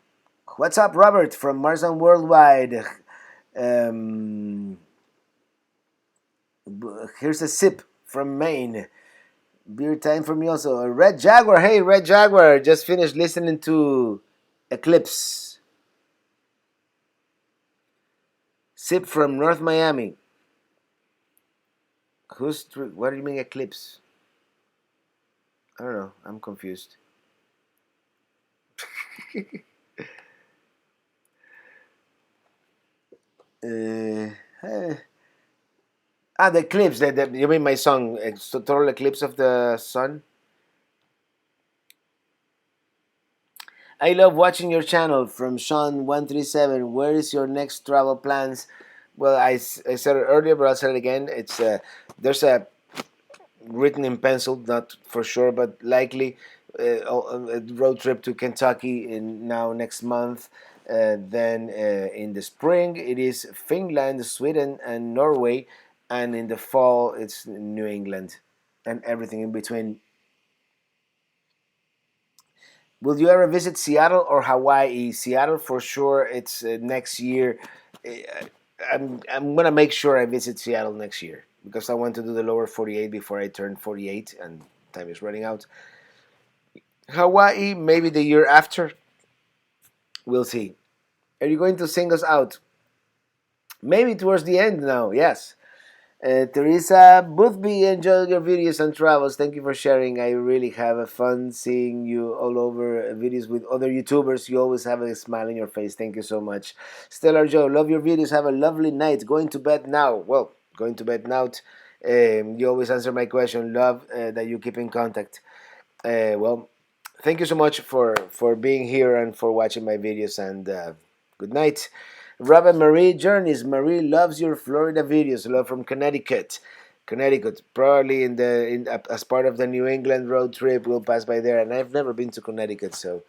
What's up, Robert from Marzon Worldwide? Um, Here's a sip from Maine. Beer time for me also. Red Jaguar. Hey, Red Jaguar. Just finished listening to Eclipse. Sip from North Miami. What do you mean Eclipse? I don't know. I'm confused. uh, the eclipse. You mean my song, Total Eclipse of the Sun? I love watching your channel from Sean137. Where is your next travel plans? Well, I said it earlier, but I'll say it again. It's there's a written in pencil, not for sure, but likely a road trip to Kentucky now next month. Then in the spring, it is Finland, Sweden, and Norway, and in the fall, it's New England, and everything in between. Will you ever visit Seattle or Hawaii? Seattle for sure. It's next year. Uh, I'm gonna make sure I visit Seattle next year because I want to do the lower 48 before I turn 48 and time is running out. Hawaii maybe the year after. We'll see. Are you going to sing us out? Maybe towards the end now. Yes. Teresa Boothby, enjoy your videos and travels. Thank you for sharing. I really have a fun seeing you all over videos with other YouTubers. You always have a smile on your face. Thank you so much. Stellar Joe, love your videos. Have a lovely night. Going to bed now. Well, going to bed now. You always answer my question. Love that you keep in contact. Well, thank you so much for being here and for watching my videos. And good night. Robert Marie Journeys. Marie loves your Florida videos. Love from Connecticut. Connecticut, probably as part of the New England road trip, we'll pass by there. And I've never been to Connecticut, so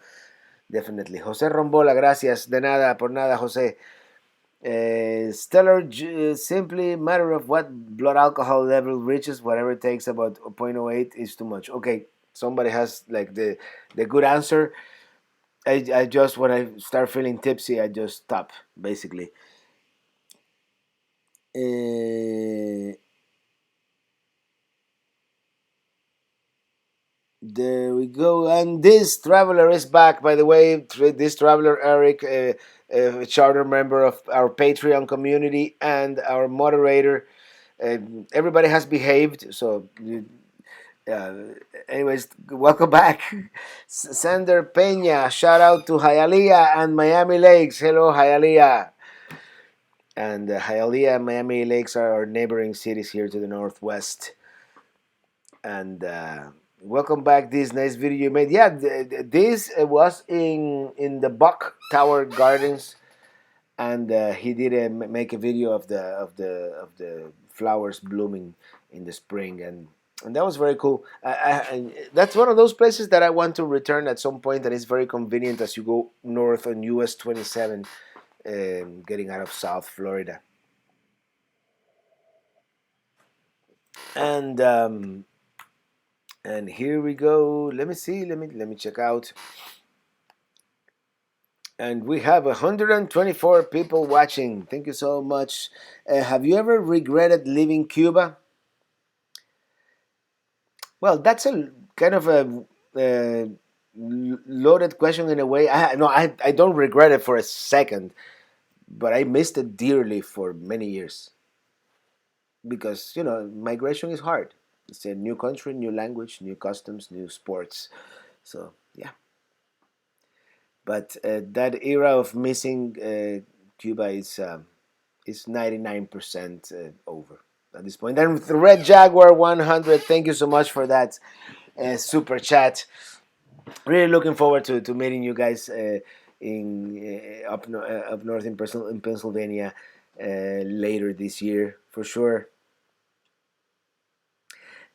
definitely. Jose Rombola, gracias. De nada, por nada, Jose. Stellar simply matter of what blood alcohol level reaches, whatever it takes about zero point zero 0.08 is too much. Okay, somebody has like the good answer. I just when I start feeling tipsy, I just stop basically. Uh, there we go, and this traveler is back. By the way, this traveler Eric, a charter member of our Patreon community and our moderator. Everybody has behaved, so uh, anyways, welcome back. Sander Peña, shout out to Hialeah and Miami Lakes. Hello, Hialeah. And Hialeah and Miami Lakes are our neighboring cities here to the northwest. And welcome back. This nice video you made. Yeah, this was in the Buck Tower Gardens, and he did make a video of the flowers blooming in the spring, and that was very cool. And that's one of those places that I want to return at some point, and it's very convenient as you go north on US 27, getting out of South Florida. And and here we go. Let me see. Let me check out. And we have 124 people watching. Thank you so much. Have you ever regretted leaving Cuba? Well, that's a kind of a loaded question in a way. No, I don't regret it for a second, but I missed it dearly for many years because migration is hard. It's a new country, new language, new customs, new sports. So yeah, but that era of missing Cuba is 99% over at this point. And with Red Jaguar 100, thank you so much for that super chat. Really looking forward to meeting you guys in up north in Pennsylvania later this year for sure.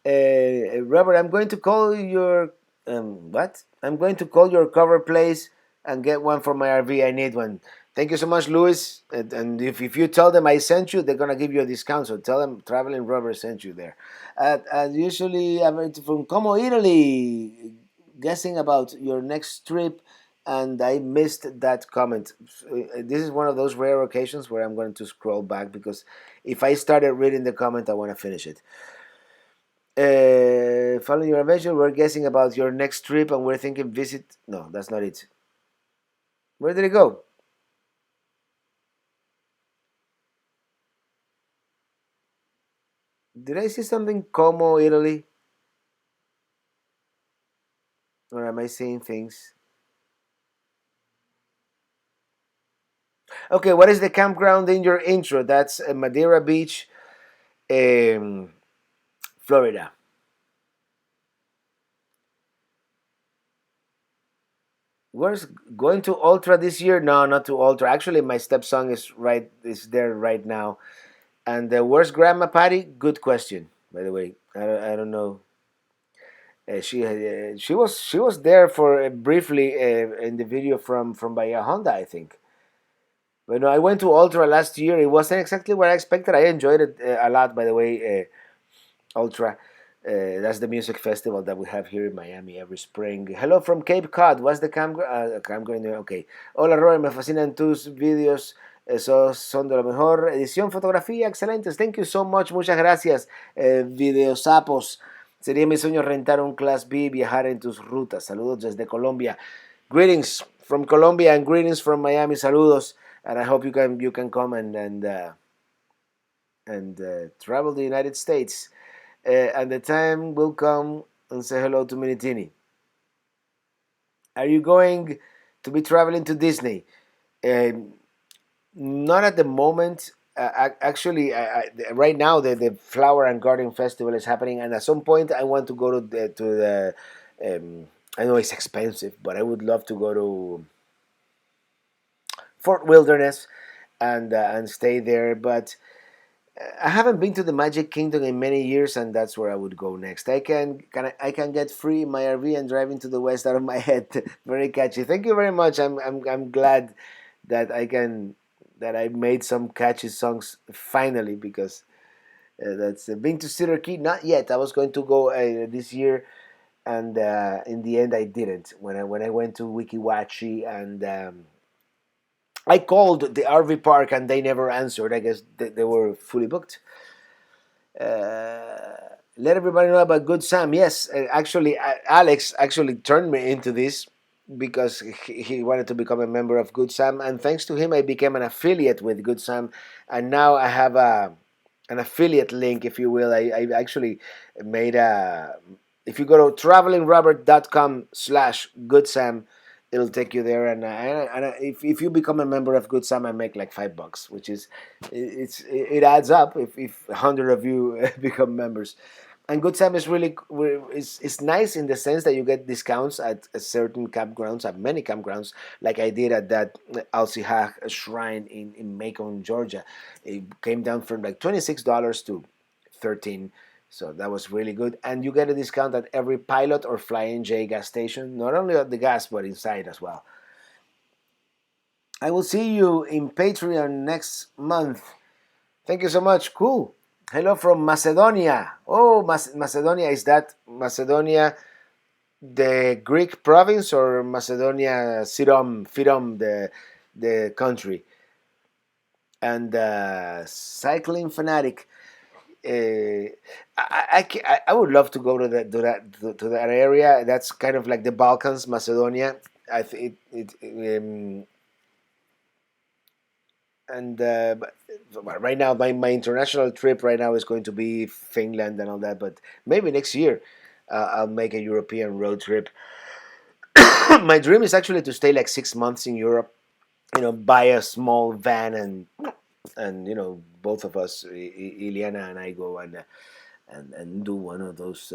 Robert, I'm going to call your what? I'm going to call your cover place and get one for my RV. I need one. Thank you so much, Luis. And if you tell them I sent you, they're gonna give you a discount. So tell them Traveling Robert sent you there. Usually, I'm from Como, Italy, guessing about your next trip, and I missed that comment. This is one of those rare occasions where I'm going to scroll back because if I started reading the comment, I want to finish it. Following your adventure, we're guessing about your next trip, and we're thinking visit. No, that's not it. Where did it go? Did I see something Como, Italy? Or am I seeing things? Okay, what is the campground in your intro? That's Madeira Beach, um, Florida. Where's going to Ultra this year? No, not to Ultra. Actually, my stepson is there right now. And where's Grandma Patty? Good question, by the way. I don't know. She was there for briefly in the video from Bahia Honda, I think. But no, I went to Ultra last year. It wasn't exactly what I expected. I enjoyed it a lot, by the way. Ultra. That's the music festival that we have here in Miami every spring. Hello from Cape Cod. What's the campground? Okay. Hola, Roy. Me fascinan tus videos. Esos son de lo mejor. Edición, fotografía, excelentes. Thank you so much. Muchas gracias. Videosapos. Sería mi sueño rentar un Class B y viajar en tus rutas. Saludos desde Colombia. Greetings from Colombia and greetings from Miami. Saludos. And I hope you can come and travel the United States. And the time will come and say hello to Minitini. Are you going to be traveling to Disney? Not at the moment. Actually, right now the Flower and Garden Festival is happening, and at some point I want to go to the. I know it's expensive, but I would love to go to Fort Wilderness and stay there. But I haven't been to the Magic Kingdom in many years, and that's where I would go next. I can get free in my RV and drive into the west out of my head. Very catchy. Thank you very much. I'm glad that I made some catchy songs finally, because that's been to Cedar Key. Not yet. I was going to go this year, and in the end I didn't. When I went to Wikiwachi, and I called the RV park and they never answered. I guess they were fully booked. Let everybody know about Good Sam. Yes, actually, Alex actually turned me into this because he wanted to become a member of Good Sam, and thanks to him, I became an affiliate with Good Sam, and now I have an affiliate link, if you will. I actually made a. If you go to travelingrobert.com/goodsam, it'll take you there, and if you become a member of Good Sam, I make like $5, which is it adds up if 100 of you become members. And Good Sam is really is nice in the sense that you get discounts at a certain campgrounds, at many campgrounds, like I did at that Alcihag shrine in Macon, Georgia. It came down from like $26 to 13. So that was really good. And you get a discount at every Pilot or Flying J gas station, not only at the gas, but inside as well. I will see you in Patreon next month. Thank you so much. Cool. Hello from Macedonia. Oh, Macedonia. Is that Macedonia, the Greek province, or Macedonia, Fyrom, the country? And Cycling Fanatic. I would love to go to that area. That's kind of like the Balkans, Macedonia. I think and but right now my international trip right now is going to be Finland and all that. But maybe next year I'll make a European road trip. My dream is actually to stay like 6 months in Europe. Buy a small van, and both of us, Iliana and I, go and do one of those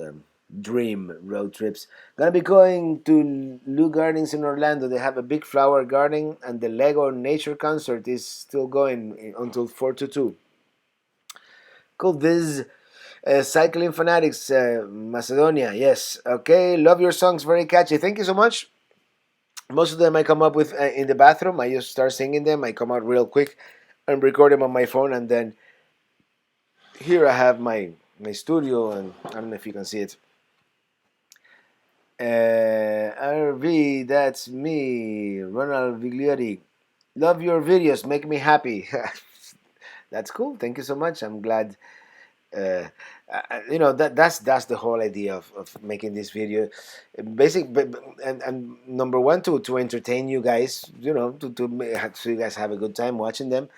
dream road trips. Gonna be going to Lou Gardens in Orlando. They have a big flower garden, and the Lego Nature concert is still going until 4 to 2. Cool. This is Cycling Fanatics, Macedonia. Yes. Okay. Love your songs. Very catchy. Thank you so much. Most of them I come up with in the bathroom. I just start singing them. I come out real quick and record them on my phone, and then here I have my studio, and I don't know if you can see it. RV, that's me, Ronald Vigliotti. Love your videos, make me happy. That's cool. Thank you so much. I'm glad. That's the whole idea of making this video. And number one, to entertain you guys. So you guys have a good time watching them.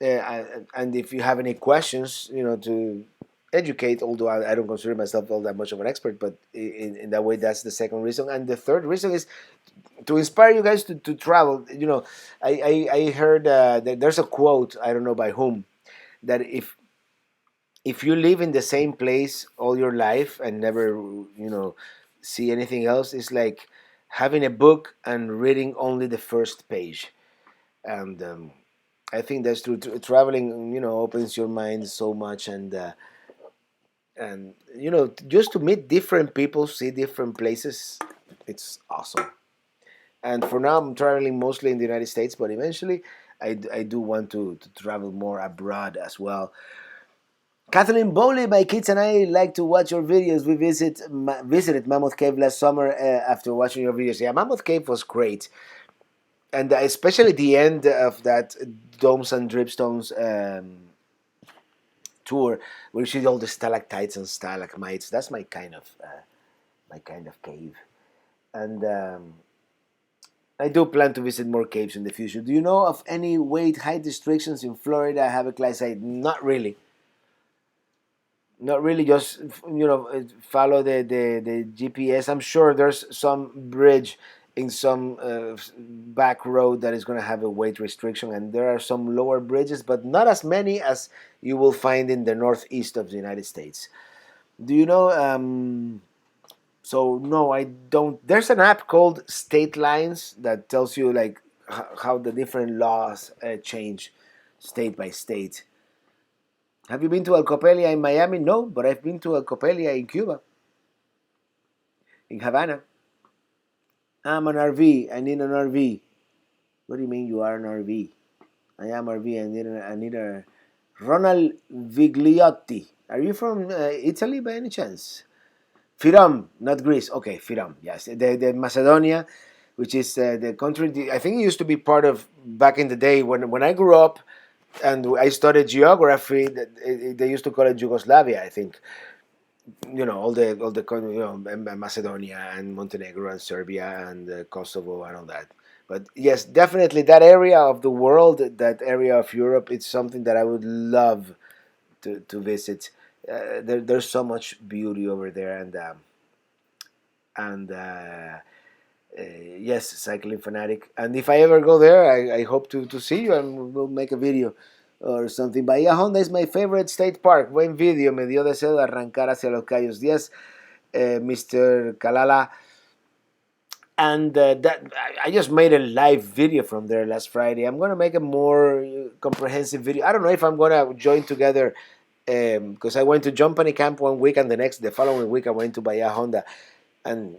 And if you have any questions, to educate, although I don't consider myself all that much of an expert, but in that way, that's the second reason. And the third reason is to inspire you guys to travel. I heard that there's a quote, I don't know by whom, that if you live in the same place all your life and never, see anything else, it's like having a book and reading only the first page. And I think that's true. Traveling, opens your mind so much, and just to meet different people, see different places, it's awesome. And for now, I'm traveling mostly in the United States, but eventually, I do want to travel more abroad as well. Kathleen Bowley, my kids and I like to watch your videos. We visited Mammoth Cave last summer after watching your videos. Yeah, Mammoth Cave was great, and especially the end of that Domes and Dripstones tour, where you see all the stalactites and stalagmites. That's my kind of cave, and I do plan to visit more caves in the future. Do you know of any weight height restrictions in Florida? I have a class. Not really. Not really. Just follow the GPS. I'm sure there's some bridge in some back road that is going to have a weight restriction, and there are some lower bridges, but not as many as you will find in the northeast of the United States. Do you know? So no, I don't. There's an app called State Lines that tells you like how the different laws change state by state. Have you been to El Copelia in Miami? No, but I've been to El Copelia in Cuba, in Havana. I'm an RV. I need an RV. What do you mean you are an RV? I am RV. I need a Ronald Vigliotti. Are you from Italy by any chance? Firam, not Greece. Okay, Firam. Yes, the Macedonia, which is the country. I think it used to be part of back in the day when I grew up and I studied geography. They used to call it Yugoslavia. I think Macedonia and Montenegro and Serbia and Kosovo and all that. But yes, definitely that area of the world, that area of Europe, it's something that I would love to visit. There's so much beauty over there, and yes, cycling fanatic. And if I ever go there, I hope to see you and we'll make a video or something. Bahía Honda is my favorite state park. Buen video, me dio deseo de arrancar hacia los Cayos. Yes, Mr. Kalala. And that I just made a live video from there last Friday. I'm gonna make a more comprehensive video. I don't know if I'm gonna join together because I went to Jompany Camp one week and the following week I went to Bahia Honda, and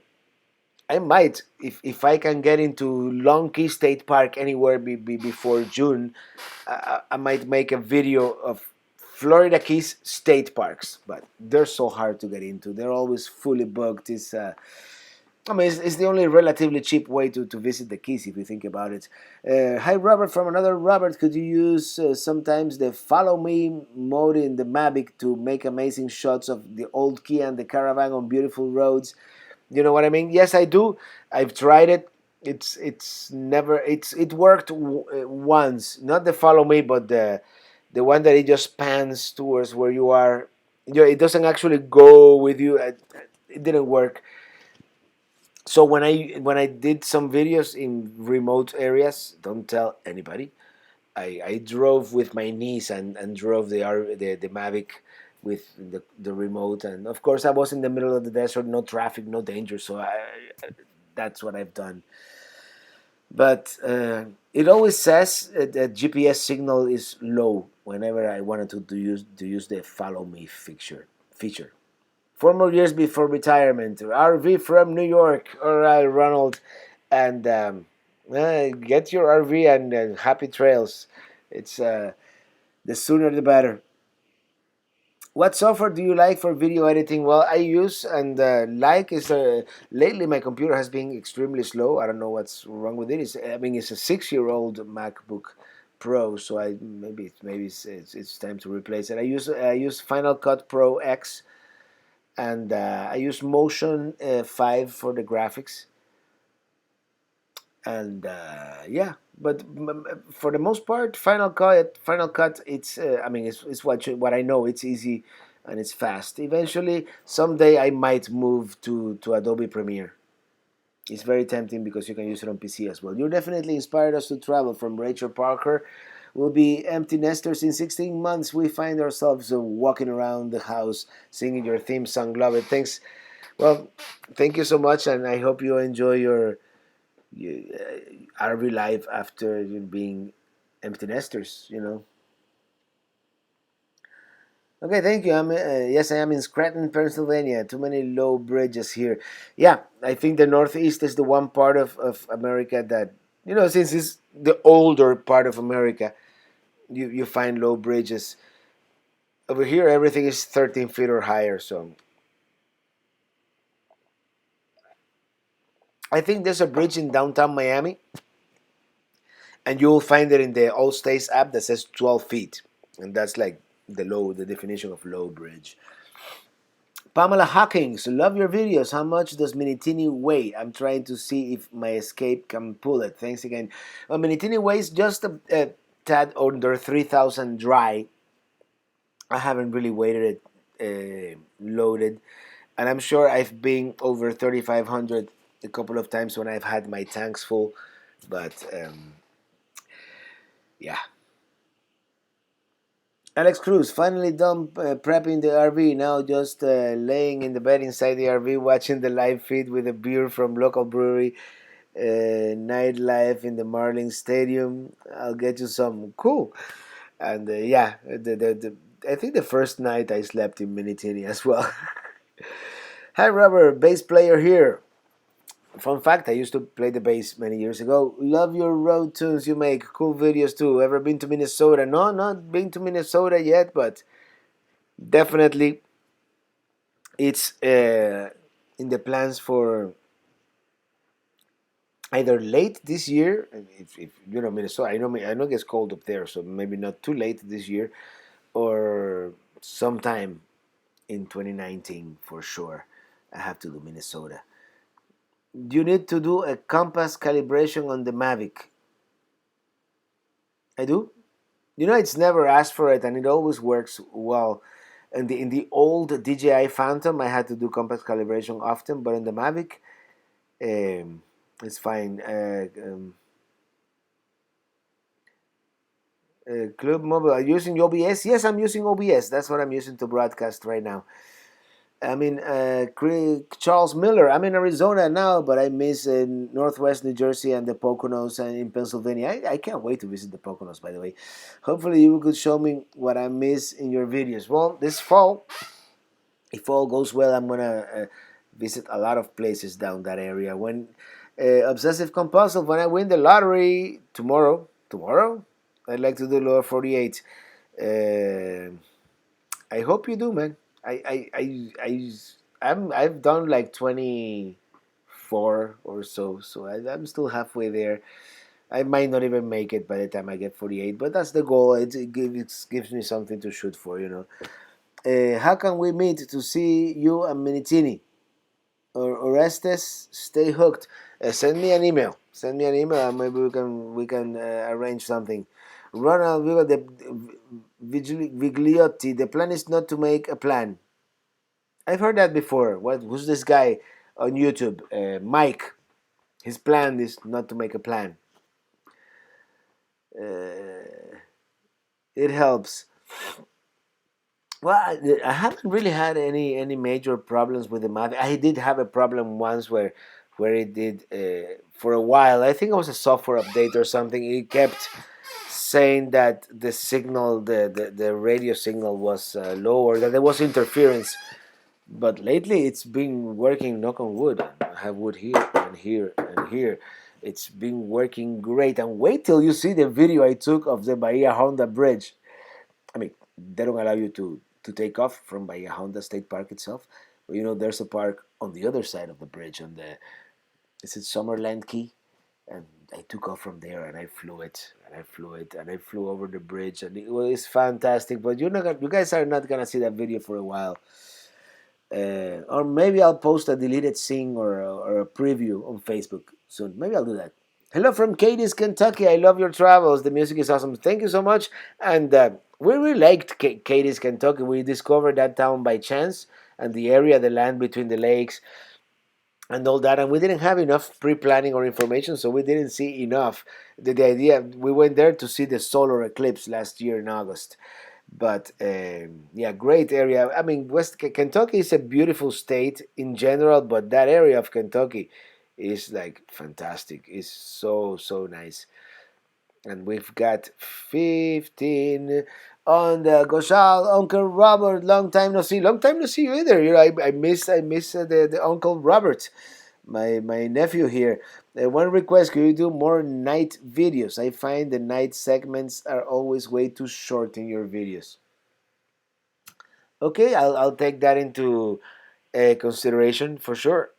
I might if I can get into Long Key State Park anywhere before June, I might make a video of Florida Keys state parks, but they're so hard to get into. They're always fully booked. It's the only relatively cheap way to visit the Keys if you think about it. Hi, Robert, from another Robert. Could you use sometimes the follow me mode in the Mavic to make amazing shots of the old Key and the caravan on beautiful roads? You know what I mean? Yes, I do. I've tried it. It worked once. Not the follow me, but the one that it just pans towards where you are. It doesn't actually go with you. It didn't work. So when I did some videos in remote areas, don't tell anybody. I drove with my niece and drove the Mavic with the remote, and of course I was in the middle of the desert, no traffic, no danger. So that's what I've done. But it always says that GPS signal is low whenever I wanted to use the follow me feature. 4 more years before retirement. RV from New York. All right, Ronald. And get your RV and happy trails. It's the sooner the better. What software do you like for video editing? Well, I use and like is lately my computer has been extremely slow. I don't know what's wrong with it. It's a 6-year-old MacBook Pro, so I maybe it's time to replace it. I use Final Cut Pro X, and I use Motion 5 for the graphics, and yeah. But for the most part, Final Cut, it's what I know. It's easy and it's fast. Eventually, someday I might move to Adobe Premiere. It's very tempting because you can use it on PC as well. You definitely inspired us to travel. From Rachel Parker. We'll be empty nesters in 16 months. We find ourselves walking around the house singing your theme song. Love it. Thanks. Well, thank you so much, and I hope you enjoy your RV life after being empty nesters. Okay, thank you. Yes, I am in Scranton, Pennsylvania. Too many low bridges here. Yeah, I think the Northeast is the one part of America that, since it's the older part of America, you find low bridges. Over here, everything is 13 feet or higher. So I think there's a bridge in downtown Miami, and you will find it in the All States app that says 12 feet. And that's like the definition of low bridge. Pamela Hawkins, love your videos. How much does Minitini weigh? I'm trying to see if my Escape can pull it. Thanks again. Minitini weighs just a tad under 3,000 dry. I haven't really weighted it loaded, and I'm sure I've been over 3,500 a couple of times when I've had my tanks full. But yeah. Alex Cruz, finally done prepping the RV. Now just laying in the bed inside the RV, watching the live feed with a beer from local brewery. Nightlife in the Marlins Stadium. I'll get you some. Cool. And yeah, I think the first night I slept in Minitini as well. Hi, Robert, bass player here. Fun fact: I used to play the bass many years ago. Love your road tunes you make. Cool videos too. Ever been to Minnesota? No, not been to Minnesota yet, but definitely it's in the plans for either late this year. If you know Minnesota, I know it gets cold up there, so maybe not too late this year, or sometime in 2019 for sure. I have to do Minnesota. You need to do a compass calibration on the Mavic. I do. You know, it's never asked for it, and it always works well. In the old DJI Phantom, I had to do compass calibration often, but in the Mavic, it's fine. Club Mobile, are you using OBS? Yes, I'm using OBS. That's what I'm using to broadcast right now. I mean, Charles Miller. I'm in Arizona now, but I miss Northwest New Jersey and the Poconos and in Pennsylvania. I can't wait to visit the Poconos, by the way. Hopefully, you could show me what I miss in your videos. Well, this fall, if all goes well, I'm gonna visit a lot of places down that area. When obsessive compulsive, when I win the lottery tomorrow, I'd like to do lower 48. Uh, I hope you do, man. I've done like 24 or so I'm still halfway there. I might not even make it by the time I get 48, but that's the goal. It gives me something to shoot for, you know. How can we meet to see you and Minitini or Orestes? Stay hooked. Send me an email. Send me an email, and maybe we can arrange something. Ronald Viva the Vigliotti. The plan is not to make a plan. I've heard that before. Who's this guy on YouTube? Mike. His plan is not to make a plan. It helps. Well, I haven't really had any major problems with the Mavic. I did have a problem once where it did for a while. I think it was a software update or something. It kept saying that the signal, the radio signal was lower, that there was interference. But lately, it's been working. Knock on wood. I have wood here and here and here. It's been working great. And wait till you see the video I took of the Bahia Honda Bridge. I mean, they don't allow you to take off from Bahia Honda State Park itself. But you know, there's a park on the other side of the bridge. On the is it Summerland Key? And I took off from there and I flew it and I flew it and I flew over the bridge and it was fantastic. But you guys are not gonna see that video for a while. Or maybe I'll post a deleted scene or a preview on Facebook soon. Maybe I'll do that. Hello from Cadiz, Kentucky. I love your travels. The music is awesome. Thank you so much. And we really liked Cadiz, Kentucky. We discovered that town by chance and the area, the land between the lakes and all that. And we didn't have enough pre-planning or information, so we didn't see enough. The idea, we went there to see the solar eclipse last year in August. But yeah, great area. I mean, Kentucky is a beautiful state in general, but that area of Kentucky is like fantastic. It's so nice. And we've got 15 on the Goshal. Uncle Robert, long time no see. Long time no see you either. You know, I miss the Uncle Robert, my nephew here. One request: could you do more night videos? I find the night segments are always way too short in your videos. Okay, I'll take that into consideration for sure.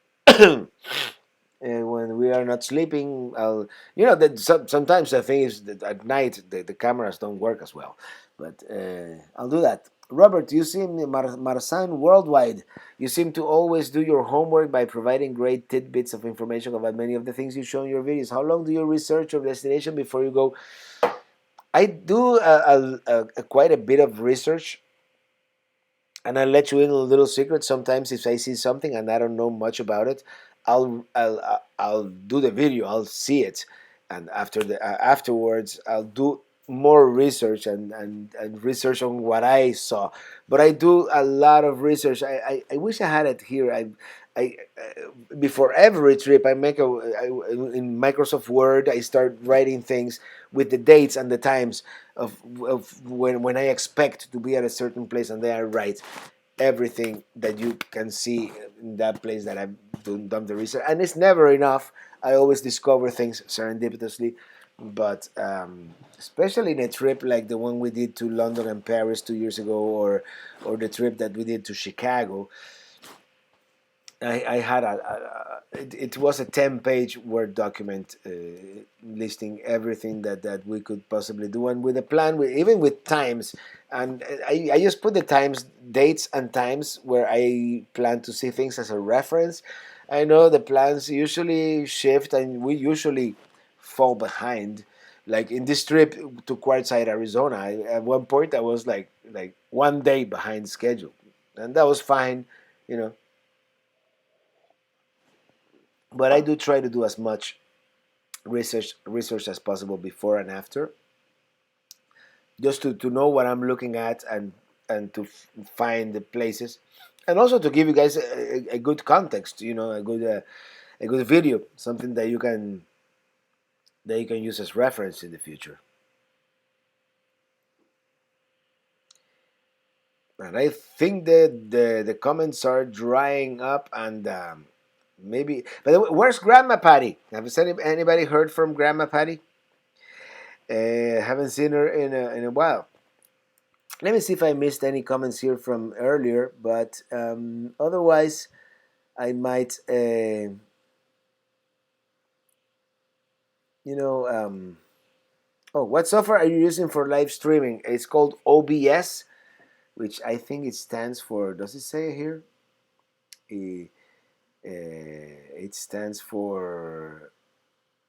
When we are not sleeping, that sometimes the thing is that at night the cameras don't work as well, but I'll do that. Robert, you seem Marsan worldwide. You seem to always do your homework by providing great tidbits of information about many of the things you show in your videos. How long do you research your destination before you go? I do quite a bit of research, and I'll let you in a little secret. Sometimes if I see something and I don't know much about it, I'll do the video. I'll see it, and afterwards I'll do more research and research on what I saw. But I do a lot of research. I wish I had it here. I before every trip I make in Microsoft Word I start writing things with the dates and the times of when I expect to be at a certain place, and then I write everything that you can see in that place that I've done the research, and it's never enough. I always discover things serendipitously, but especially in a trip like the one we did to London and Paris 2 years ago, or the trip that we did to Chicago. I had it was a 10-page Word document listing everything that we could possibly do, and with a plan, even with times. And I just put the times, dates and times where I plan to see things as a reference. I know the plans usually shift, and we usually fall behind. Like in this trip to Quartzsite, Arizona, at one point I was like 1 day behind schedule, and that was fine, you know. But I do try to do as much research as possible before and after, just to know what I'm looking at, and to find the places, and also to give you guys a good context, a good video, something that you can use as reference in the future. And I think that the comments are drying up, and maybe. By the way, where's Grandma Patty? Have anybody heard from Grandma Patty? Haven't seen her in a while. Let me see if I missed any comments here from earlier, but otherwise, I might, you know, oh, what software are you using for live streaming? It's called OBS, which I think it stands for. Does it say here? It stands for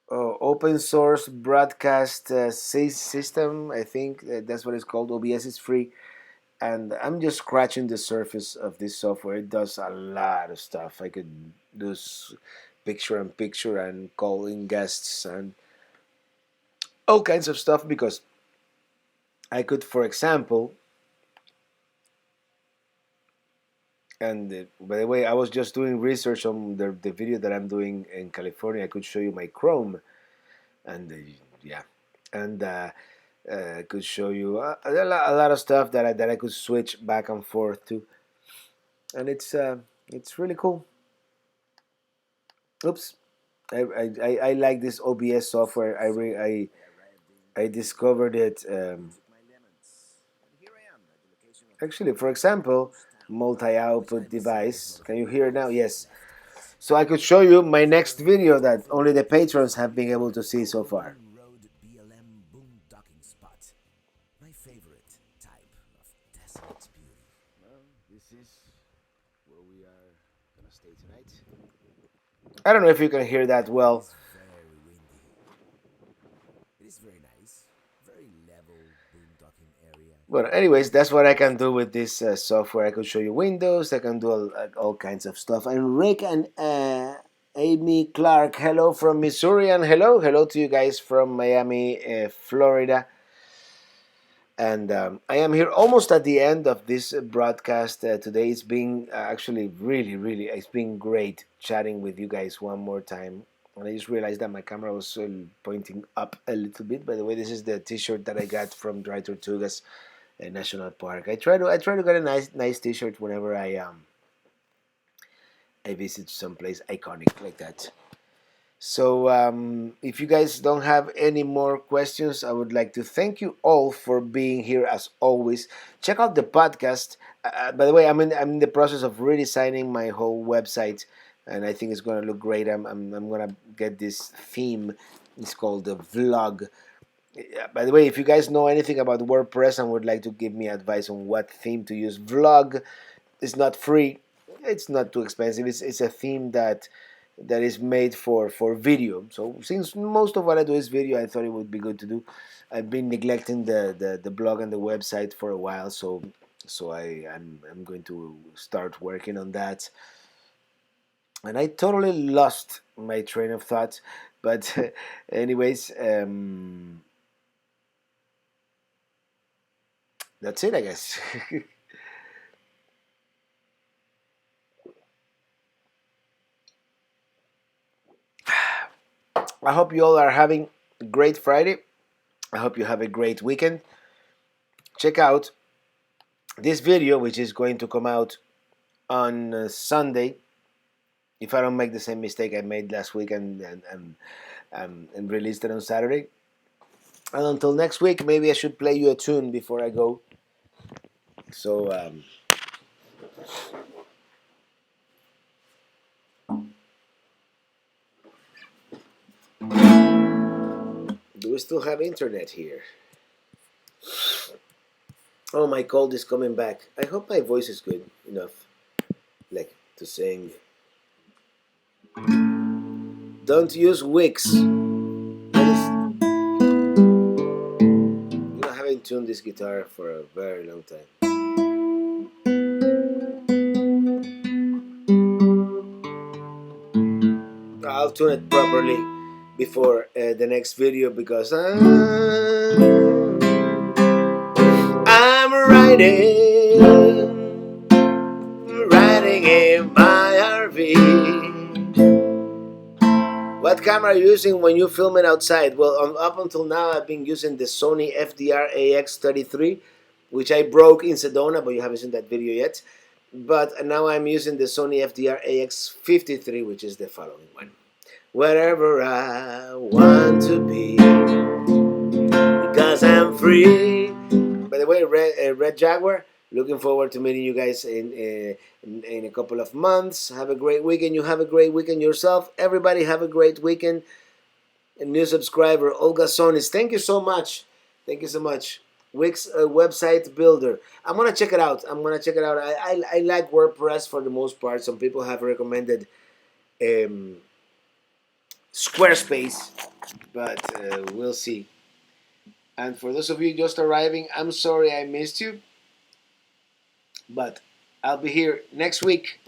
Open Source Broadcast System. I think that's what it's called. OBS is free, and I'm just scratching the surface of this software. It does a lot of stuff. I could do picture in picture and call in guests and all kinds of stuff, because I could, for example, and by the way, I was just doing research on the video that I'm doing in California. I could show you my Chrome, and yeah, and I could show you a lot of stuff that I could switch back and forth to, and it's really cool. Oops. I like this OBS software. I discovered it. Actually, for example, multi-output device. Can you hear it now? Yes. So I could show you my next video that only the patrons have been able to see so far. Well, this is where we are gonna stay tonight. I don't know if you can hear that well. But anyways, that's what I can do with this software. I could show you windows. I can do all kinds of stuff. And Rick and Amy Clark, hello from Missouri, and hello to you guys from Miami, Florida. And I am here almost at the end of this broadcast today. It's been actually really, it's been great chatting with you guys one more time. And I just realized that my camera was pointing up a little bit. By the way, this is the T-shirt that I got from Dry Tortugas National Park. I try to get a nice T-shirt whenever I visit some place iconic like that. So, if you guys don't have any more questions, I would like to thank you all for being here as always. Check out the podcast. By the way, I'm in the process of redesigning my whole website, and I think it's going to look great. I'm going to get this theme. It's called the vlog. By the way, if you guys know anything about WordPress and would like to give me advice on what theme to use, vlog is not free. It's not too expensive. It's a theme that is made for video. So since most of what I do is video, I thought it would be good to do. I've been neglecting the blog and the website for a while, so I'm going to start working on that. And I totally lost my train of thought, but anyways, that's it, I guess. I hope you all are having a great Friday. I hope you have a great weekend. Check out this video, which is going to come out on Sunday, if I don't make the same mistake I made last week and released it on Saturday. And until next week, maybe I should play you a tune before I go. So do we still have internet here? Oh, my cold is coming back. I hope my voice is good enough, like to sing. Don't use Wix. I haven't tuned this guitar for a very long time. I'll tune it properly before the next video because I'm riding in my RV. What camera are you using when you're filming outside? Well, up until now, I've been using the Sony FDR AX33, which I broke in Sedona, but you haven't seen that video yet. But now I'm using the Sony FDR AX53, which is the following one. Wherever I want to be, because I'm free. By the way, Red Jaguar, looking forward to meeting you guys in a couple of months. Have a great weekend. You have a great weekend yourself. Everybody have a great weekend. A new subscriber, Olga Sonis. Thank you so much. Thank you so much. Wix website builder. I'm gonna check it out. I like WordPress for the most part. Some people have recommended Squarespace, but we'll see. And for those of you just arriving, I'm sorry I missed you, but I'll be here next week,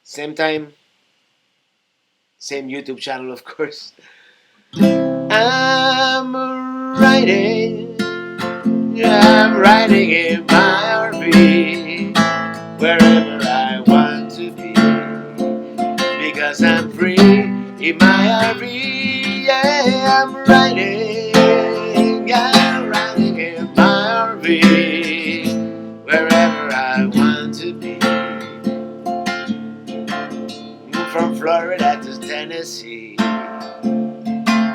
same time, same YouTube channel, of course. I'm riding in my RV, wherever I want to be, because I'm free in my RV. Yeah, I'm riding in my RV, wherever I want to be. From Florida to Tennessee,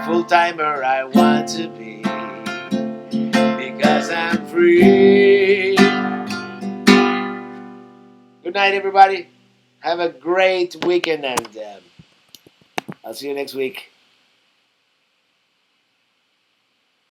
full-timer I want to be, because I'm free. Good night, everybody. Have a great weekend, and I'll see you next week.